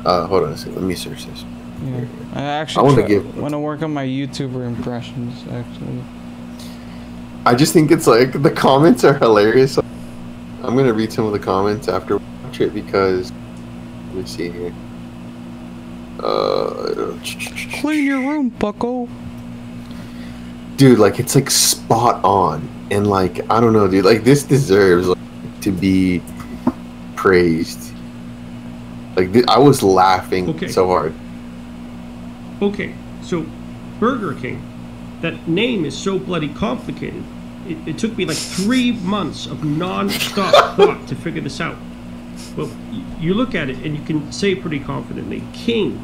hold on a second, let me search this. Yeah, I actually want to work on my YouTuber impressions, actually. I just think it's, like, the comments are hilarious. I'm going to read some of the comments after we watch it because... Let me see here. Clean your room, bucko. Dude, like, it's like spot on, and like, I don't know, dude, like, this deserves like, to be praised. Like, I was laughing so hard. Okay, so Burger King, that name is so bloody complicated. It took me like 3 months of non-stop thought to figure this out. Well, you look at it and you can say pretty confidently, King.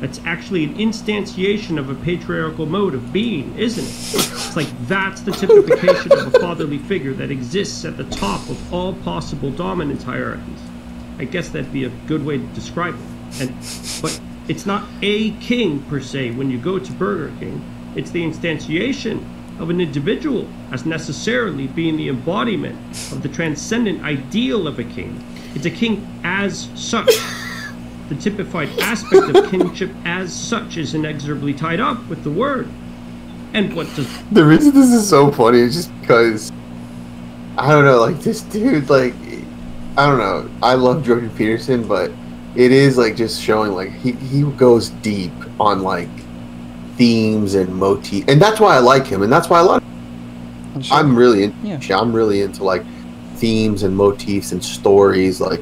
That's actually an instantiation of a patriarchal mode of being, isn't it? It's like that's the typification of a fatherly figure that exists at the top of all possible dominance hierarchies. I guess that'd be a good way to describe it. But it's not a king per se when you go to Burger King. It's the instantiation of an individual as necessarily being the embodiment of the transcendent ideal of a king. It's a king as such. The typified aspect of kingship as such is inexorably tied up with the word. And what does... The reason this is so funny is just because, I don't know, like, this dude, like, I don't know, I love Jordan Peterson, but it is, like, just showing, like, he goes deep on, like, themes and motifs, and that's why I like him, and that's why I love him. I'm really into, like, themes and motifs and stories, like,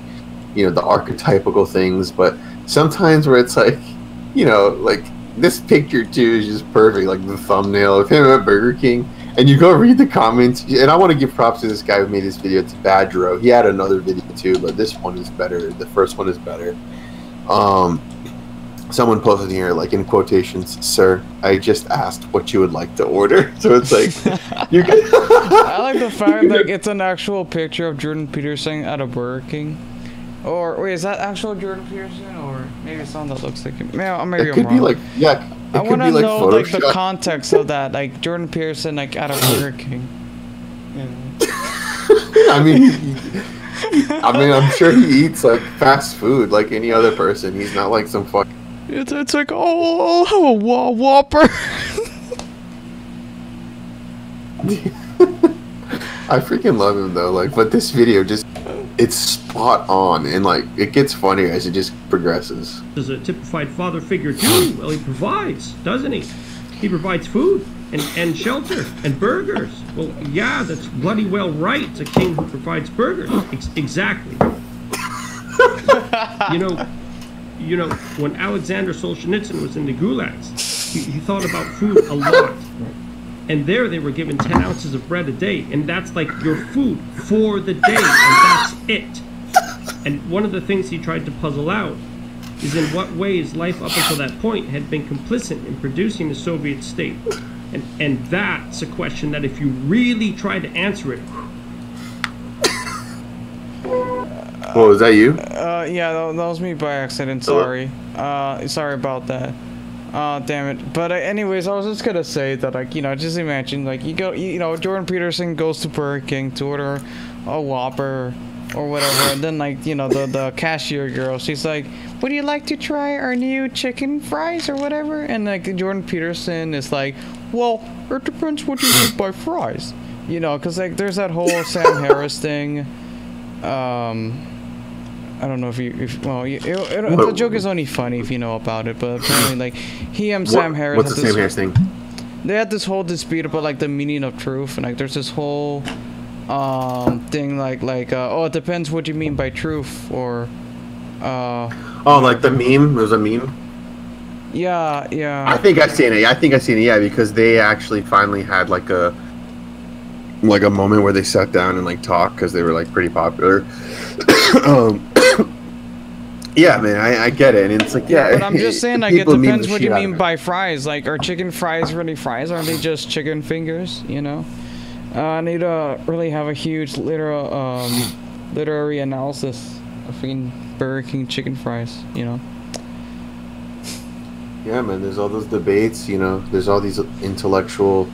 you know, the archetypical things, but sometimes where it's like, you know, like, this picture too is just perfect, like the thumbnail of him at Burger King, and you go read the comments, and I want to give props to this guy who made this video. It's Badgero. He had another video too, but this one is better. The first one is better. Someone posted here, like, in quotations, "Sir, I just asked what you would like to order." So it's like, you can I like the fact that it's an actual picture of Jordan Peterson at a Burger King. Or wait, is that actual Jordan Peterson, or maybe someone that looks like him? Maybe I'm it could wrong. be like, yeah. I want to know like the context of that, like Jordan Peterson, like at a Burger King. Yeah. I mean, I'm sure he eats like fast food like any other person. He's not like some fuck. It's like, oh, a Whopper. I freaking love him though. Like, but this video just, it's spot on, and like it gets funnier as it just progresses. Does a typified father figure do? Well, he provides, doesn't he? He provides food and shelter and burgers. Well, yeah, that's bloody well right. It's a king who provides burgers. Exactly. You know, you know, when Alexander Solzhenitsyn was in the gulags, he thought about food a lot. And there they were given 10 ounces of bread a day, and that's like your food for the day, and that's it. And one of the things he tried to puzzle out is in what ways life up until that point had been complicit in producing the Soviet state. And that's a question that if you really try to answer it... Oh, is that you? Yeah, that was me by accident, sorry. Sorry about that. Damn it. But anyways, I was just gonna say that, like, you know, just imagine, like, you know, Jordan Peterson goes to Burger King to order a Whopper or whatever, and then, like, you know, the cashier girl, she's like, would you like to try our new chicken fries or whatever? And, like, Jordan Peterson is like, well, it depends what you mean by fries. You know, because, like, there's that whole Sam Harris thing. I don't know if the joke is only funny if you know about it, but apparently, like, he and Sam Harris... What's the Sam Harris thing? They had this whole dispute about, like, the meaning of truth, and, like, there's this whole thing like oh, it depends what you mean by truth, or oh, like the meme. It was a meme. Yeah. I think I've seen it. Yeah, because they actually finally had like a moment where they sat down and like talked, because they were like pretty popular. Yeah, man, I get it, and it's like, yeah. But I'm just saying, like, it depends what you mean by fries. Like, are chicken fries really fries? Are they just chicken fingers? You know. I need to really have a huge literary analysis of freaking Burger King chicken fries, you know. Yeah, man, there's all those debates, you know, there's all these intellectual,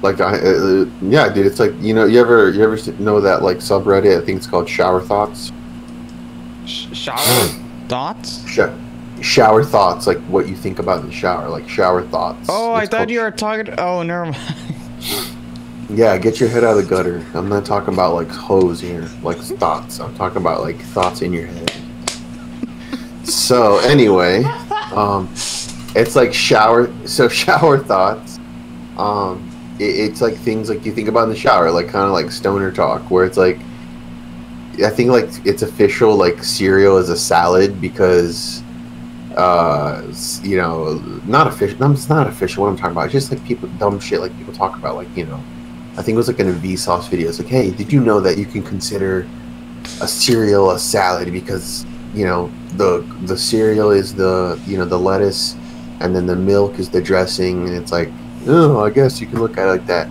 like, yeah, dude, it's like, you know, you ever know that, like, subreddit, I think it's called Shower Thoughts? Shower Thoughts? Shower Thoughts, like, what you think about in the shower, like, Shower Thoughts. Oh, I thought you were talking, oh, never mind. Yeah, get your head out of the gutter. I'm not talking about, like, hose here, like, thoughts. I'm talking about, like, thoughts in your head. So, anyway, it's like shower thoughts. It's like things like you think about in the shower, like kind of like stoner talk, where it's like, I think like it's official, like cereal is a salad because, you know, not official. No, it's not official. What I'm talking about, it's just like dumb shit like people talk about, like, you know, I think it was like in a Vsauce video. It's like, hey, did you know that you can consider a cereal a salad because, you know, the cereal is the, you know, the lettuce, and then the milk is the dressing, and it's like, oh, I guess you can look at it like that.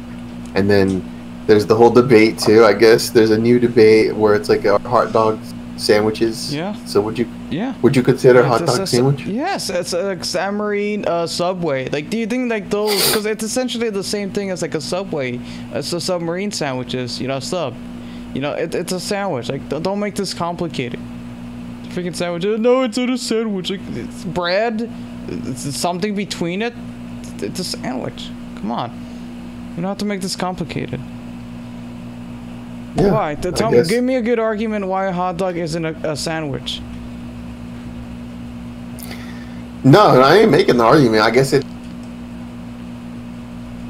And then there's the whole debate too. I guess there's a new debate where it's like hot dog sandwiches. Yeah. So would you consider hot dog sandwich? Yes, it's a submarine Subway. Like, do you think like those? Because it's essentially the same thing as like a Subway. It's the submarine sandwiches. You know, sub. You know, it's a sandwich. Like, don't make this complicated. Freaking sandwich. No, it's not a sandwich. Like, it's bread. It's something between it. It's a sandwich. Come on. You don't have to make this complicated. Yeah, why? Give me a good argument why a hot dog isn't a sandwich. No, I ain't making the argument. I guess it.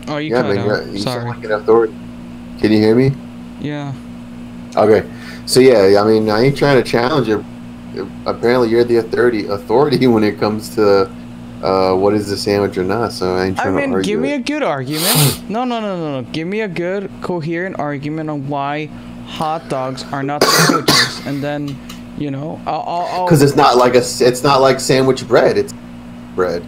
Oh, you cut out. You Sorry. sound like an authority. Can you hear me? Yeah. Okay. So yeah, I mean, I ain't trying to challenge you. Apparently, you're the authority when it comes to what is the sandwich or not. So I ain't trying to argue. Give me a good argument. No. Give me a good, coherent argument on why hot dogs are not sandwiches, and then, you know, I'll. Because it's not like sandwich bread. It's bread.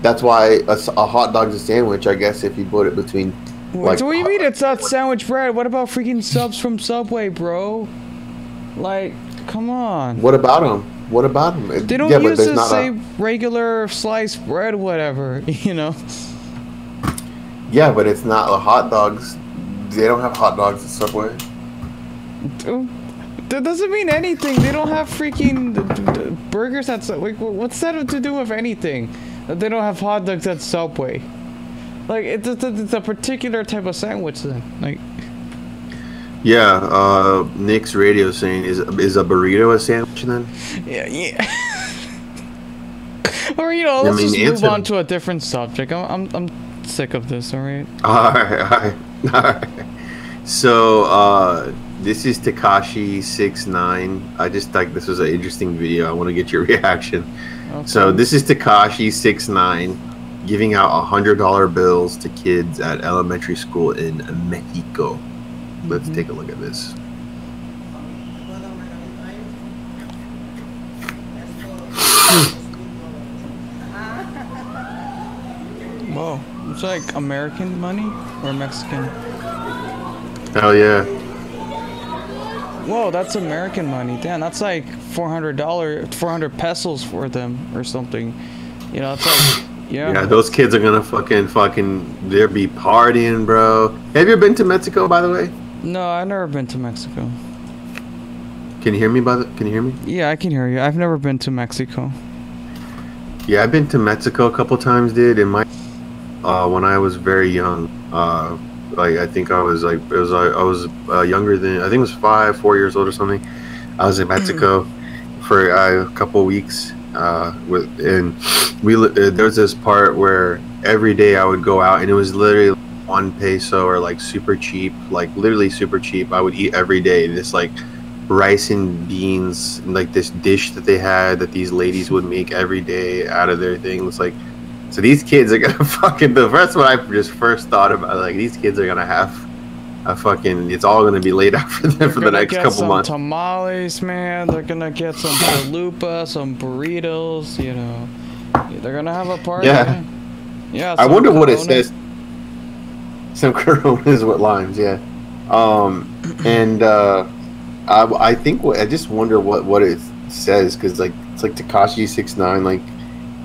That's why a hot dog's a sandwich, I guess, if you put it between. Like, what do you mean it's not sandwich bread? What about freaking subs from Subway, bro? Like, come on. What about them? They don't use the same regular sliced bread, whatever, you know? Yeah, but it's not hot dogs. They don't have hot dogs at Subway. That doesn't mean anything. They don't have freaking burgers at Subway. What's that to do with anything? That they don't have hot dogs at Subway. Like, it's a particular type of sandwich then. Like. Yeah, Nick's radio saying is a burrito a sandwich then? Yeah. Or, you know, let's just move on to a different subject. I'm sick of this. All right. All right. So This is Tekashi69. I just thought this was an interesting video. I want to get your reaction. Okay. So this is Tekashi69 giving out $100 bills to kids at elementary school in Mexico. Let's take a look at this. Whoa, it's like American money or Mexican? Hell yeah. Whoa, that's American money. Damn, that's like $400 pesos for them or something. You know, it's like, yeah. Yeah, those kids are gonna they'll be partying, bro. Have you ever been to Mexico, by the way? No, I've never been to Mexico. Can you hear me, Can you hear me? Yeah, I can hear you. I've never been to Mexico. Yeah, I've been to Mexico a couple times, dude. In my when I was very young, like I think I was like younger than, I think it was 4 years old or something. I was in Mexico for a couple weeks. There was this part where every day I would go out and it was literally 1 peso or like super cheap, like literally super cheap. I would eat every day this like rice and beans, like this dish that they had that these ladies would make every day out of their things. Like, so these kids are gonna that's what I just first thought about. Like, these kids are gonna have it's all gonna be laid out for them for the next couple months. Tamales, man. They're gonna get some chalupa, some burritos. You know, they're gonna have a party. Yeah, man. Yeah. I wonder what it says. Some Coronas with limes, yeah. And I think I just wonder what it says, because like it's like Tekashi69, like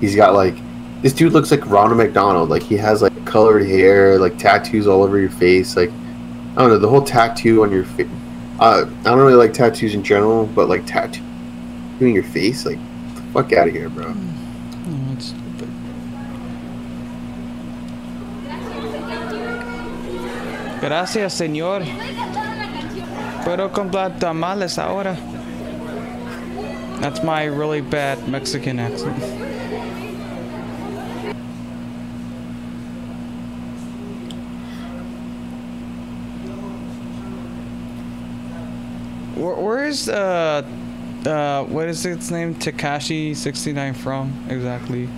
he's got like, this dude looks like Ronald McDonald. Like he has like colored hair, like tattoos all over your face. Like, I don't know, the whole tattoo on your face. I don't really like tattoos in general, but like tattoo in your face, like, get the fuck out of here, bro. Oh, that's stupid. Gracias, señor. Puedo comprar tamales ahora. That's my really bad Mexican accent. Where is what is its name? Tekashi69 from exactly?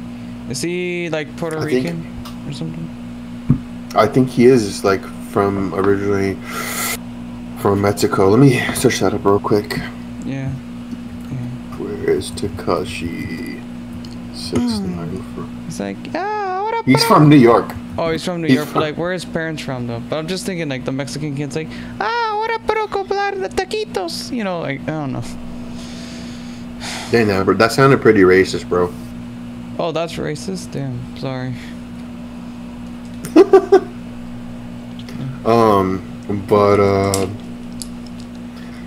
Is he like Puerto Rican or something? I think he is like originally from Mexico. Let me search that up real quick. Yeah. Where is Tekashi69 from? It's like, he's from New York. Oh, he's from New York. But like, where his parents from though? But I'm just thinking like the Mexican kid's like, ahora puedo comprar the taquitos. You know, like, I don't know. Dang, that sounded pretty racist, bro. Oh, that's racist? Damn, sorry.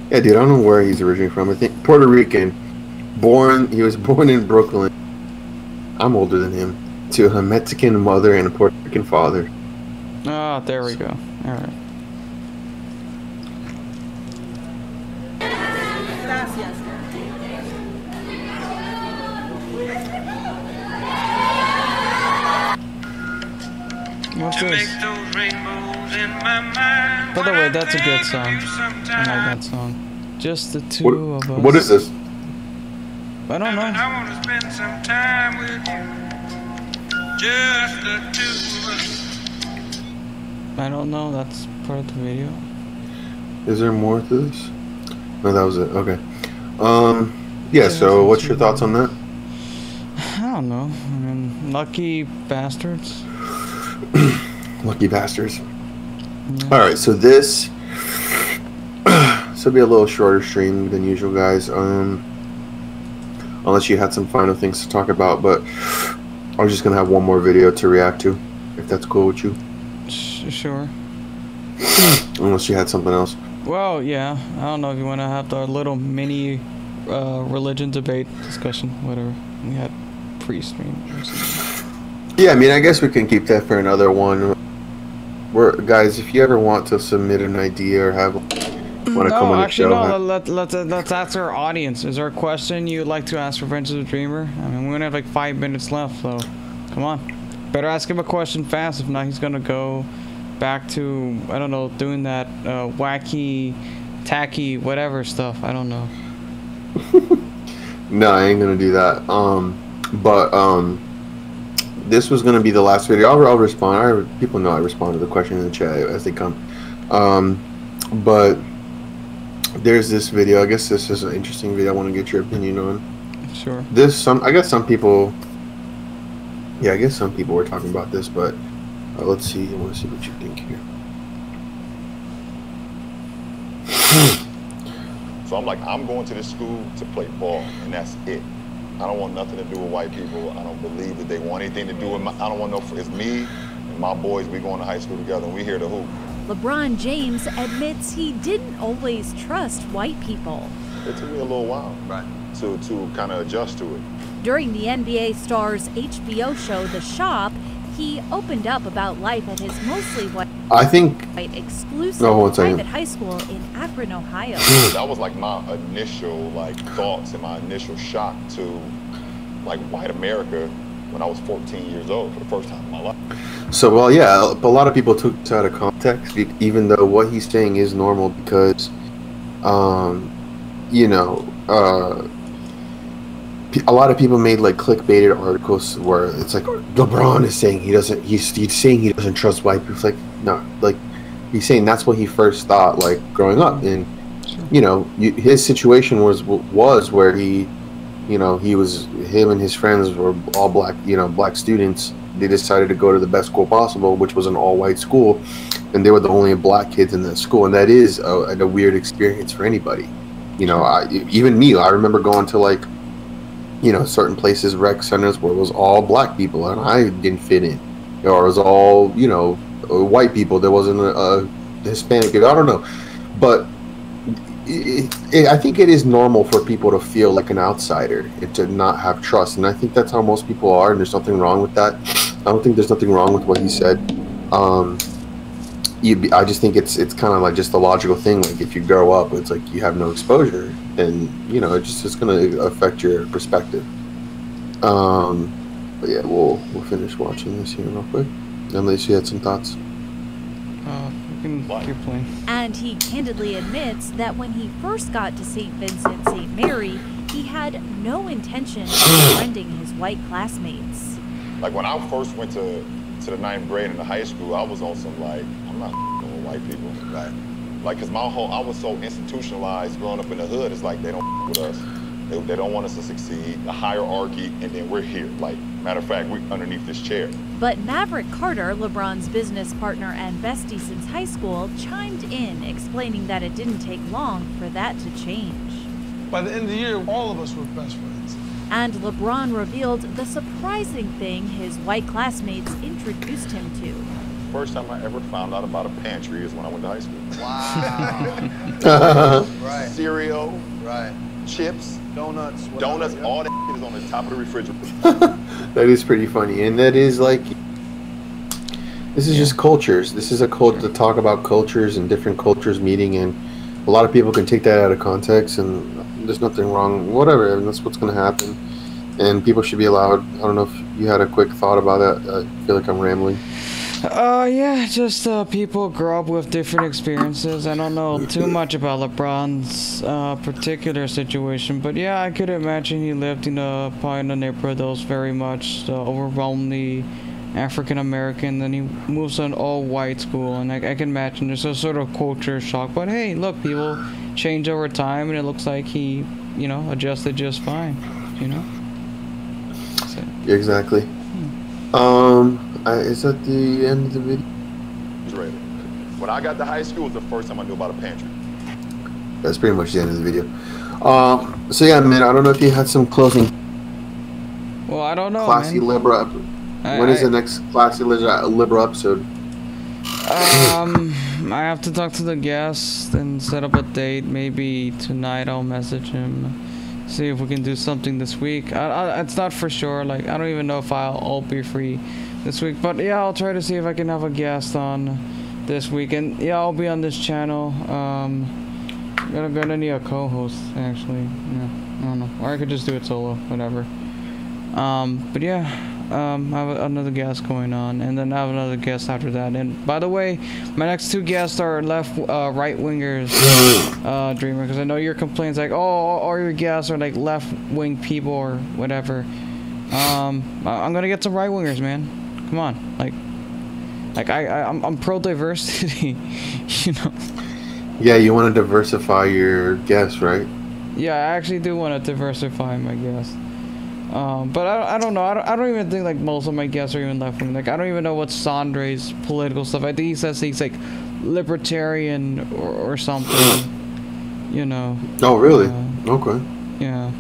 Yeah, dude, I don't know where he's originally from. I think Puerto Rican. He was born in Brooklyn. I'm older than him. To a Mexican mother and a Puerto Rican father. Ah, there we go. All right. What's this? By the way, that's a good song. I like that song. Just the two of us. What is this? I don't know. I want to spend some time with you. Just the two of us. I don't know. That's part of the video. Is there more to this? No, that was it. Okay. Yeah. So, what's your thoughts on that? I don't know. I mean, lucky bastards. Lucky bastards. Yeah. All right. So this will be a little shorter stream than usual, guys. Unless you had some final things to talk about, but I was just gonna have one more video to react to, if that's cool with you. Sure. Unless you had something else. Well, yeah. I don't know if you want to have the little mini religion debate discussion, whatever we had pre-stream or something. Yeah, I mean, I guess we can keep that for another one. Guys, if you ever want to submit an idea or want to come on the show. No, let's ask our audience. Is there a question you'd like to ask for Adventures of Dreamer? I mean, we only have like 5 minutes left, so come on. Better ask him a question fast. If not, he's gonna go back to, I don't know, doing that wacky tacky whatever stuff. I don't know. No, I ain't gonna do that. This was gonna be the last video. I'll respond. People know I respond to the question in the chat as they come. But there's this video. I guess this is an interesting video. I want to get your opinion on. Sure. I guess some people. Yeah, I guess some people were talking about this, but let's see. I want to see what you think here. So I'm like, I'm going to this school to play ball, and that's it. I don't want nothing to do with white people. I don't believe that they want anything to do with I don't want no. It's me and my boys. We going to high school together, and we here to hoop. LeBron James admits he didn't always trust white people. It took me a little while, to kind of adjust to it. During the NBA star's HBO show The Shop, he opened up about life at his mostly white exclusive private high school in Akron, Ohio. That was like my initial thoughts and my initial shock to white America when I was 14 years old for the first time in my life. So, well, yeah, a lot of people took it out of context, even though what he's saying is normal because, you know, a lot of people made clickbaited articles where it's like LeBron is saying he's saying he doesn't trust white people. It's like, no, he's saying that's what he first thought growing up, and you know, his situation was where he, you know, him and his friends were all black, you know, black students. They decided to go to the best school possible, which was an all-white school, and they were the only black kids in that school, and that is a weird experience for anybody. You know, even me, I remember going to you know, certain places, rec centers where it was all black people and I didn't fit in, or it was all, you know, white people. There wasn't a Hispanic. I don't know, but I think it is normal for people to feel like an outsider and to not have trust, and I think that's how most people are, and there's nothing wrong with that. I don't think there's nothing wrong with what he said. I just think it's kind of just a logical thing. If you grow up, it's you have no exposure, then you know it's going to affect your perspective. But yeah, we'll finish watching this here real quick. Unless you had some thoughts. You can keep playing. And he candidly admits that when he first got to St. Vincent St. Mary, he had no intention of befriending his white classmates. When I first went to the 9th grade in the high school, I was on some I'm not with white people, because I was so institutionalized growing up in the hood. It's they don't with us. They don't want us to succeed. The hierarchy, and then we're here. Matter of fact, we're underneath this chair. But Maverick Carter, LeBron's business partner and bestie since high school, chimed in, explaining that it didn't take long for that to change. By the end of the year, all of us were best friends. And LeBron revealed the surprising thing his white classmates introduced him to. First time I ever found out about a pantry is when I went to high school. Wow. Right. Cereal. Right. Chips. Donuts. Donuts. All that is on the top of the refrigerator. That is pretty funny, and that is this is just cultures. This is a cult to talk about cultures and different cultures meeting, and a lot of people can take that out of context, and there's nothing wrong, whatever, and that's what's going to happen, and people should be allowed. I don't know if you had a quick thought about that. I feel like I'm rambling. Yeah, just people grow up with different experiences. I don't know too much about LeBron's particular situation, but yeah, I could imagine he lived probably in a neighborhood that was very much overwhelmingly African American. Then he moves to an all-white school, and I can imagine there's a sort of culture shock. But hey, look, people change over time, and it looks like he, you know, adjusted just fine. You know. So. Exactly. Is that the end of the video? When I got to high school, was the first time I knew about a pantry. That's pretty much the end of the video. So yeah, man, I don't know if you had some closing. Well, I don't know. Classy Libra. When is the next Classy Libra episode? I have to talk to the guest and set up a date. Maybe tonight I'll message him. See if we can do something this week. It's not for sure. I don't even know if I'll be free this week. But yeah, I'll try to see if I can have a guest on this week. And yeah, I'll be on this channel. Gonna need a co-host actually. Yeah, I don't know. Or I could just do it solo. Whatever. But yeah, I have another guest going on, and then I have another guest after that. And by the way, my next 2 guests are right wingers, Dreamer, because I know your complaints like, oh, all your guests are like left wing people or whatever. I'm gonna get some right wingers, man. Come on, like I'm pro diversity, you know. Yeah, you want to diversify your guests, right? Yeah, I actually do want to diversify my guests. But I don't know. I don't even think like most of my guests are even left wing. Like I don't even know what Sandre's political stuff. I think he says he's like libertarian or something. You know. Oh really? Okay. Yeah.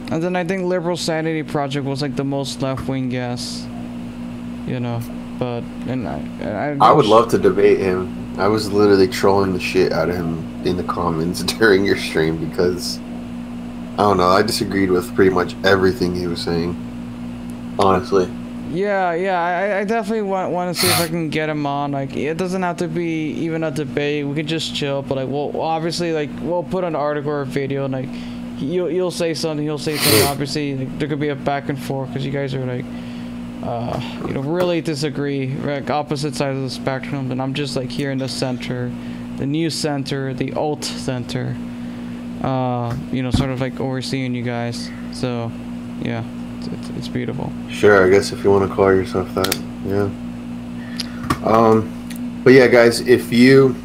And then I think Liberal Sanity Project was like the most left wing guest. You know, but and I would love to debate him. I was literally trolling the shit out of him in the comments during your stream because I don't know, I disagreed with pretty much everything he was saying. Honestly. Yeah, I definitely want to see if I can get him on. Like, it doesn't have to be even a debate. We can just chill, but like, we'll obviously like we'll put an article or a video, and like you'll say something, he'll say something. Obviously, like, there could be a back and forth because you guys are like, you know, really disagree, like opposite sides of the spectrum, and I'm just like here in the center, the new center, the alt center. You know, sort of like overseeing you guys. So, yeah, it's beautiful. Sure, I guess if you want to call yourself that, yeah. But yeah, guys, if you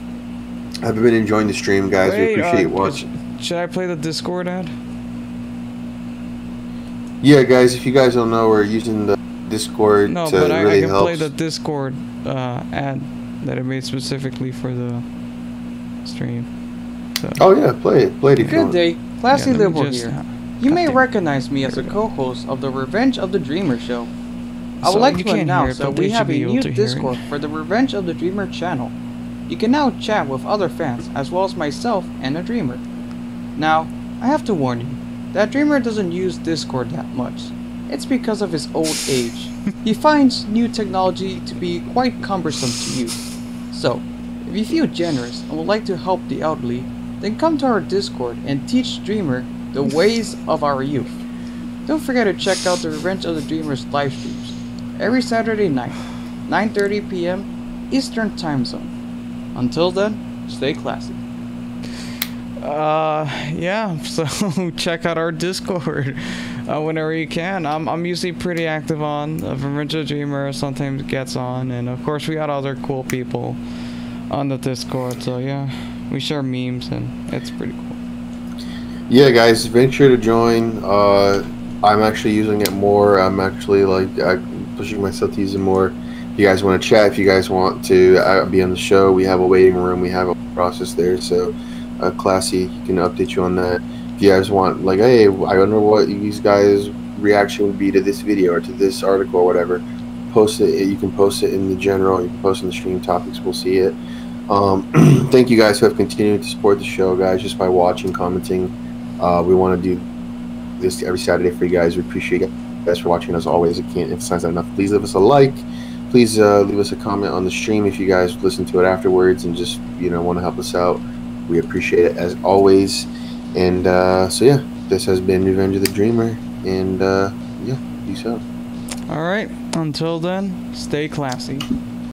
have been enjoying the stream, guys, we appreciate watching. Should I play the Discord ad? Yeah, guys, if you guys don't know, we're using the Discord no, to but really I can help. play the Discord ad that I made specifically for the stream. So. Oh yeah, play it. Play it if you want. Good day, Classy Liberal here. You may recognize me as a co-host of the Revenge of the Dreamer show. I would like to announce that we have a new Discord for the Revenge of the Dreamer channel. You can now chat with other fans as well as myself and a Dreamer. Now, I have to warn you, that Dreamer doesn't use Discord that much. It's because of his old age. He finds new technology to be quite cumbersome to use. So, if you feel generous and would like to help the elderly, then come to our Discord and teach Dreamer the ways of our youth. Don't forget to check out the Revenge of the Dreamers live streams every Saturday night, 9:30 p.m. Eastern Time Zone. Until then, stay classy. Yeah, so check out our Discord whenever you can. I'm usually pretty active on Revenge of the Dreamer, sometimes gets on, and of course we got other cool people on the Discord, so yeah. We share memes, and it's pretty cool. Yeah, guys, make sure to join. I'm actually using it more. I'm actually pushing myself to use it more. If you guys want to chat, if you guys want to be on the show, we have a waiting room. We have a process there. So, Classy can update you on that. If you guys want, like, hey, I wonder what these guys' reaction would be to this video or to this article or whatever, post it. You can post it in the general. You can post in the stream topics. We'll see it. Thank you guys who have continued to support the show, guys, just by watching, commenting. We want to do this every Saturday for you guys. We appreciate you guys for watching. As always, I can't emphasize that enough. Please leave us a like. Please leave us a comment on the stream if you guys listen to it afterwards and just, you know, want to help us out. We appreciate it as always. And so yeah, this has been Revenge of the Dreamer, and yeah, peace out. All right, until then, stay classy.